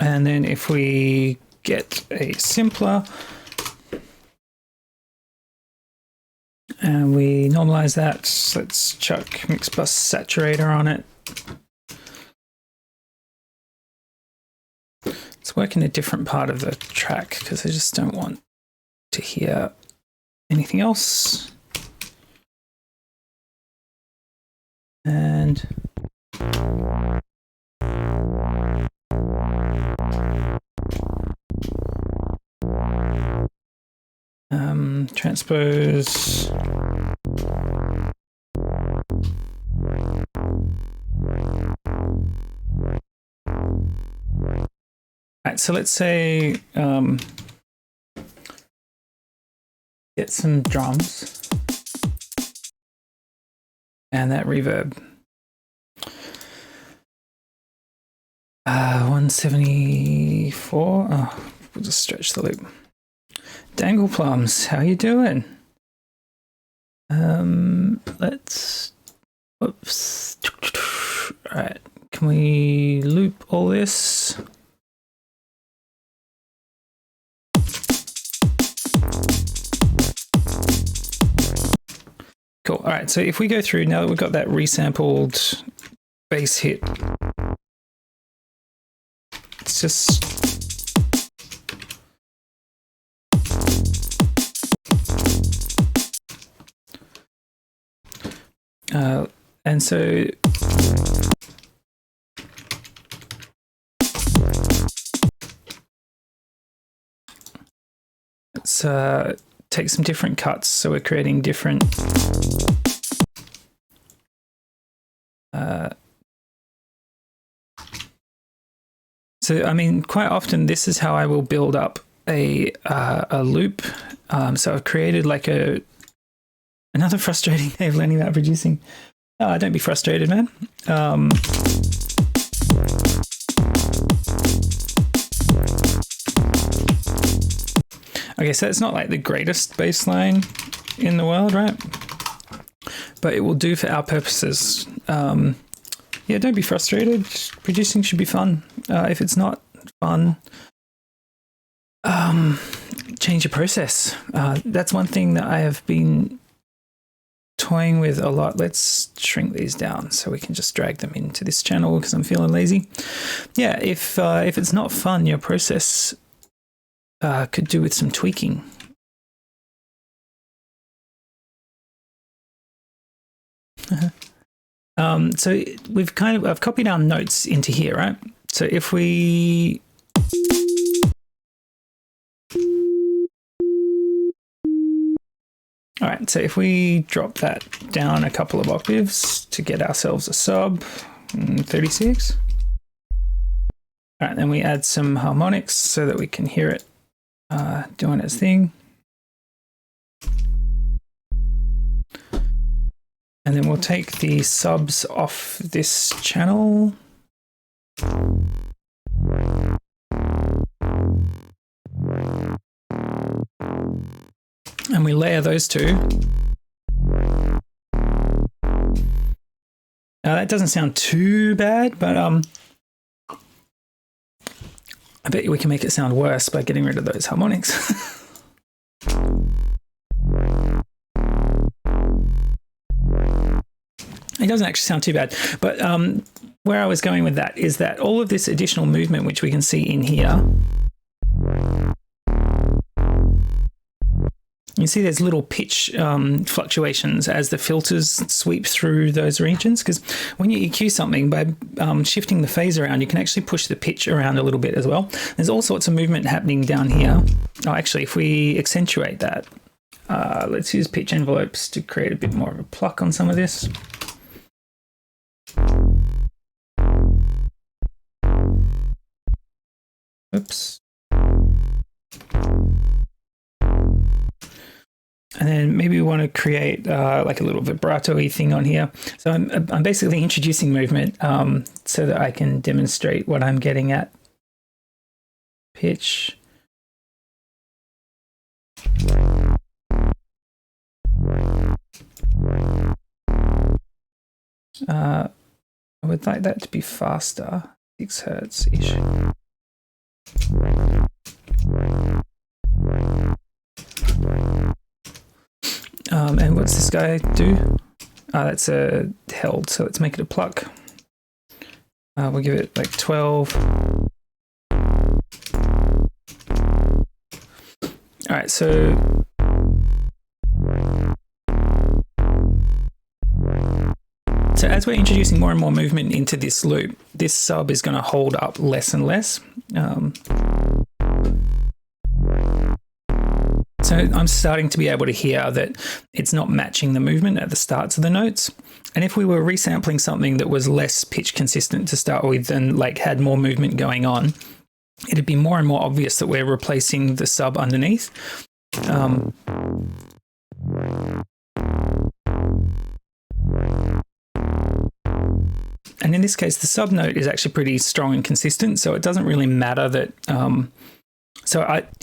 And then if we get a simpler and we normalize that, let's chuck mix bus saturator on it. Let's work in a different part of the track because I just don't want to hear anything else. And transpose. Right, so let's say get some drums and that reverb. 174. Oh, we'll just stretch the loop. Dangle Plums, how you doing? Let's, whoops. All right, can we loop all this? Cool. All right, so if we go through, now that we've got that resampled bass hit, let's let's just and so let's take some different cuts, so we're creating different so I mean, quite often this is how I will build up a loop. So I've created like another frustrating way of learning about producing. Don't be frustrated, man. Okay, so it's not like the greatest baseline in the world, right? But it will do for our purposes. Yeah, don't be frustrated. Producing should be fun. If it's not fun, change your process. That's one thing that I have been toying with a lot. Let's shrink these down so we can just drag them into this channel because I'm feeling lazy. Yeah, if it's not fun, your process could do with some tweaking. So I've copied our notes into here, right? So if we all right, so if we drop that down a couple of octaves to get ourselves a sub, 36. All right, then we add some harmonics so that we can hear it doing its thing. And then we'll take the subs off this channel. And we layer those two. Now that doesn't sound too bad, but I bet we can make it sound worse by getting rid of those harmonics. It doesn't actually sound too bad, but where I was going with that is that all of this additional movement, which we can see in here, you see there's little pitch fluctuations as the filters sweep through those regions, because when you EQ something, by shifting the phase around, you can actually push the pitch around a little bit as well. There's all sorts of movement happening down here. Oh, actually, if we accentuate that, let's use pitch envelopes to create a bit more of a pluck on some of this. Oops. And then maybe we want to create like a little vibrato-y thing on here. So I'm basically introducing movement so that I can demonstrate what I'm getting at. Pitch. I would like that to be faster, 6 Hertz-ish. And what's this guy do? That's a held, so let's make it a pluck. We'll give it like 12. All right, so as we're introducing more and more movement into this loop, this sub is going to hold up less and less. So I'm starting to be able to hear that it's not matching the movement at the starts of the notes. And if we were resampling something that was less pitch consistent to start with and like had more movement going on, it'd be more and more obvious that we're replacing the sub underneath. And in this case, the sub note is actually pretty strong and consistent, so it doesn't really matter that...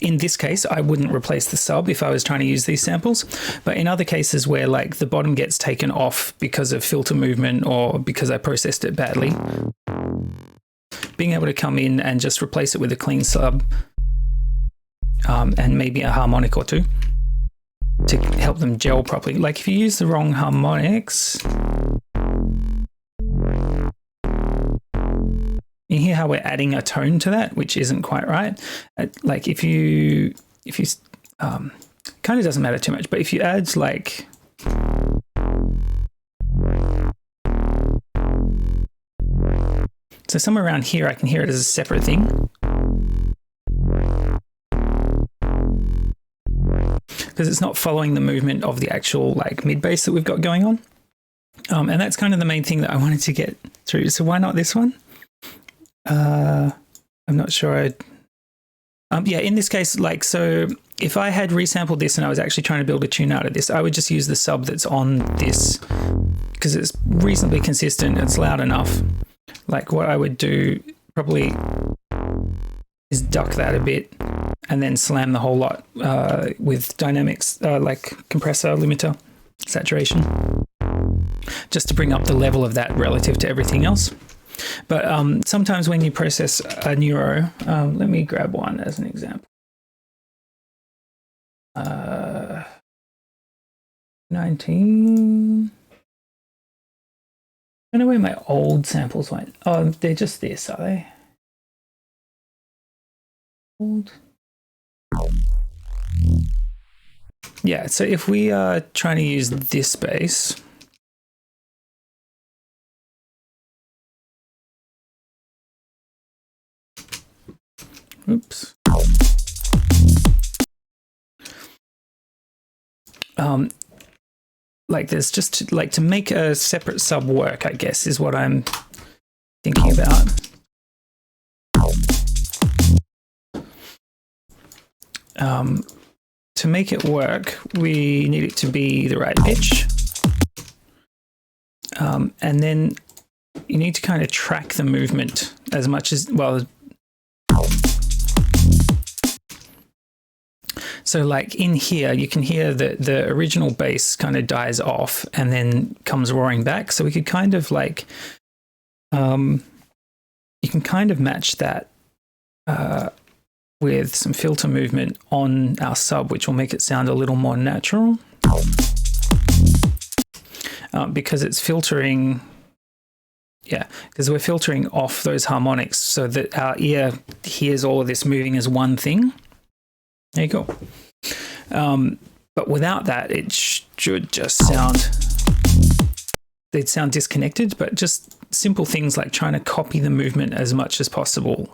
in this case, I wouldn't replace the sub if I was trying to use these samples. But in other cases where like the bottom gets taken off because of filter movement or because I processed it badly, being able to come in and just replace it with a clean sub and maybe a harmonic or two to help them gel properly. Like if you use the wrong harmonics... You hear how we're adding a tone to that, which isn't quite right. Like if you kind of doesn't matter too much, but if you add like so somewhere around here, I can hear it as a separate thing. Because it's not following the movement of the actual like mid bass that we've got going on. And that's kind of the main thing that I wanted to get through. So why not this one? I'm not sure. Yeah, in this case, like, so if I had resampled this and I was actually trying to build a tune out of this, I would just use the sub that's on this because it's reasonably consistent. It's loud enough. Like what I would do probably is duck that a bit and then slam the whole lot with dynamics, like compressor, limiter, saturation, just to bring up the level of that relative to everything else. But sometimes when you process a neuro, let me grab one as an example. 19. I don't know where my old samples went. Oh, they're just this, are they? Old. Yeah, so if we are trying to use this bass, oops. Like there's just like to make a separate sub work, I guess, is what I'm thinking about. To make it work, we need it to be the right pitch. And then you need to kind of track the movement as much as, well, so like in here, you can hear that the original bass kind of dies off and then comes roaring back. So we could kind of like, you can kind of match that with some filter movement on our sub, which will make it sound a little more natural because it's filtering. Yeah, because we're filtering off those harmonics so that our ear hears all of this moving as one thing. There you go. But without that, it should just sound, they'd sound disconnected, but just simple things like trying to copy the movement as much as possible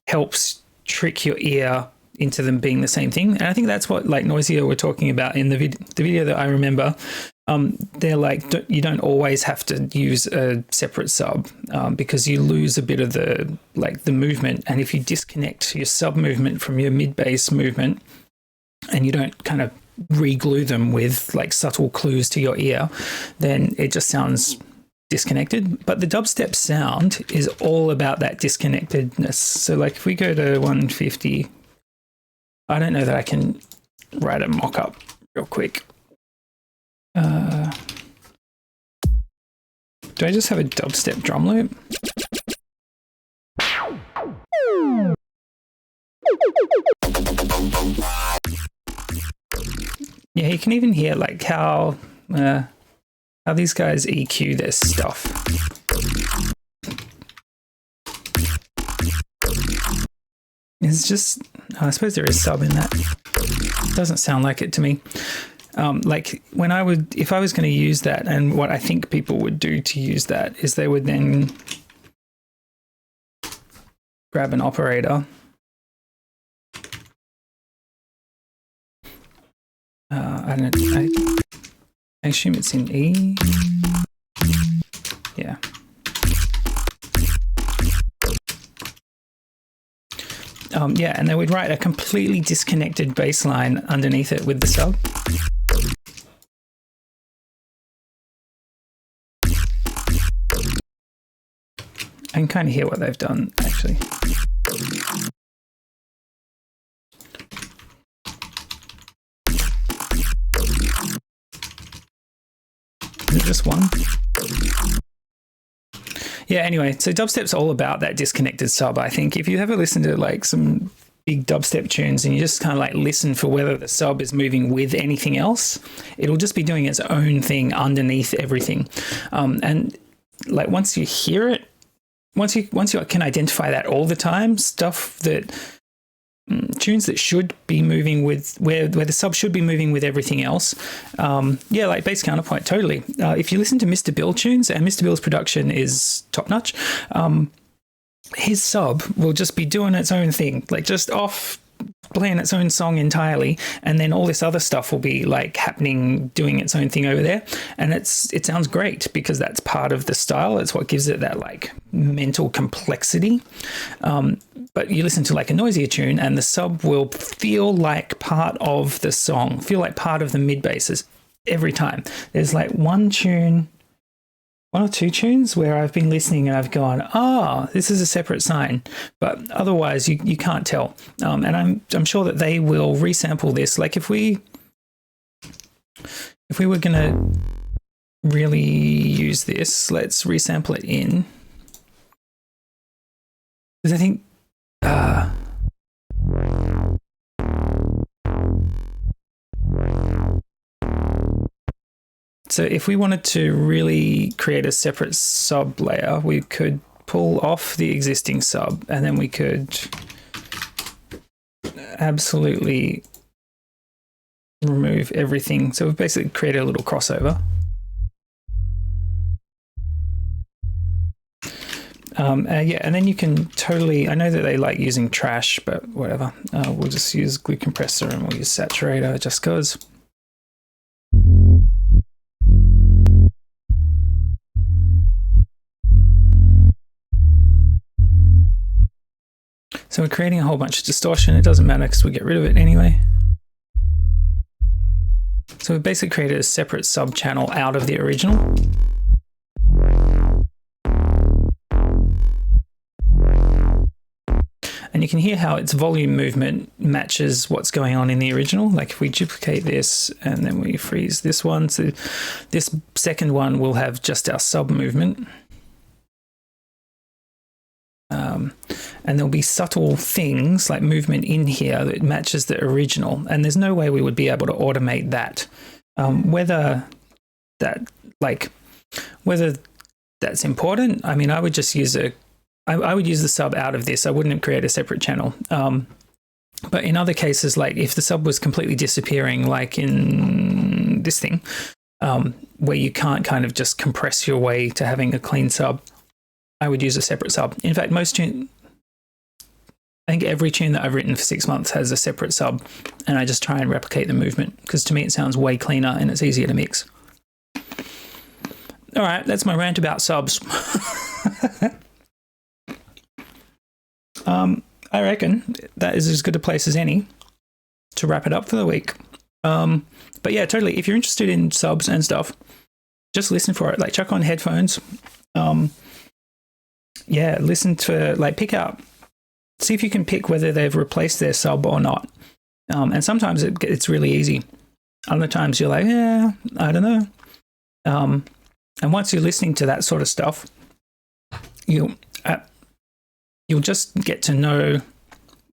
helps trick your ear into them being the same thing. And I think that's what like Noisier were talking about in the video that I remember. They're like, you don't always have to use a separate sub because you lose a bit of the movement. And if you disconnect your sub movement from your mid bass movement and you don't kind of re-glue them with like subtle clues to your ear, then it just sounds disconnected. But the dubstep sound is all about that disconnectedness. So like if we go to 150, I don't know that I can write a mock-up real quick. Do I just have a dubstep drum loop? Yeah, you can even hear like how these guys EQ their stuff. It's just, I suppose there is sub in that. Doesn't sound like it to me. Like when if I was going to use that, and what I think people would do to use that is they would then grab an operator. I assume it's in E. Yeah. Yeah, and they would write a completely disconnected bass line underneath it with the sub. I can kind of hear what they've done, actually. Is it just one? Yeah, anyway, so dubstep's all about that disconnected sub, I think. If you ever listen to like some big dubstep tunes and you just kind of like listen for whether the sub is moving with anything else, it'll just be doing its own thing underneath everything. And like once you hear it, once you can identify that all the time, stuff that tunes that should be moving with where the sub should be moving with everything else. Yeah, like bass counterpoint, totally. If you listen to Mr. Bill tunes, and Mr. Bill's production is top notch, his sub will just be doing its own thing, like just off playing its own song entirely, and then all this other stuff will be like happening, doing its own thing over there, and it sounds great because that's part of the style. It's what gives it that like mental complexity. But you listen to like a noisier tune and the sub will feel like part of the song, feel like part of the mid basses every time. There's like one or two tunes where I've been listening and I've gone, this is a separate sign, but otherwise you can't tell. And I'm sure that they will resample this. Like if we were gonna really use this, let's resample it in, because I think so if we wanted to really create a separate sub layer, we could pull off the existing sub and then we could absolutely remove everything. So we've basically created a little crossover. Yeah, and then you can totally, I know that they like using trash, but whatever. We'll just use glue compressor and we'll use saturator just because. So we're creating a whole bunch of distortion. It doesn't matter because we get rid of it anyway. So we've basically created a separate sub channel out of the original. And you can hear how its volume movement matches what's going on in the original. Like if we duplicate this and then we freeze this one, so this second one will have just our sub movement. And there'll be subtle things like movement in here that matches the original. And there's no way we would be able to automate that. Whether that's important, I mean, I would just use I would use the sub out of this. I wouldn't create a separate channel. But in other cases, like if the sub was completely disappearing, like in this thing, where you can't kind of just compress your way to having a clean sub, I would use a separate sub. In fact, I think every tune that I've written for 6 months has a separate sub, and I just try and replicate the movement because to me it sounds way cleaner and it's easier to mix. All right, that's my rant about subs. I reckon that is as good a place as any to wrap it up for the week. But yeah, totally. If you're interested in subs and stuff, just listen for it. Like chuck on headphones. Yeah, listen to, like, pick out, see if you can pick whether they've replaced their sub or not. And sometimes it's really easy. Other times you're like, yeah, I don't know. And once you're listening to that sort of stuff, you'll just get to know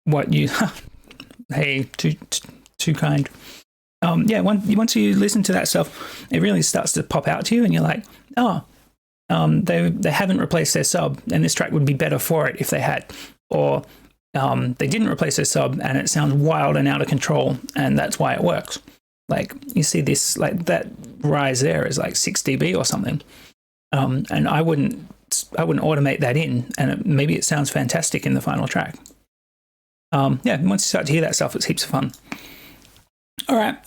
what you, hey, too kind. Yeah, once you listen to that stuff, it really starts to pop out to you and you're like, they haven't replaced their sub and this track would be better for it if they had. Or they didn't replace their sub and it sounds wild and out of control and that's why it works. Like you see this, like that rise there is like 6 dB or something. And I wouldn't automate that in and maybe it sounds fantastic in the final track. Yeah, once you start to hear that stuff, it's heaps of fun. All right,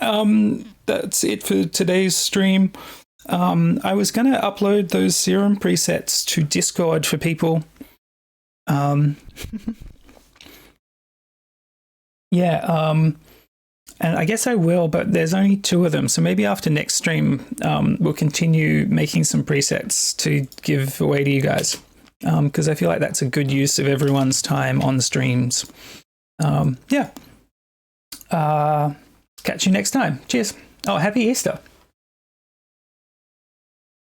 that's it for today's stream. I was going to upload those Serum presets to Discord for people. Yeah, and I guess I will, but there's only 2 of them. So maybe after next stream, we'll continue making some presets to give away to you guys. Because I feel like that's a good use of everyone's time on streams. Yeah. Catch you next time. Cheers. Oh, happy Easter.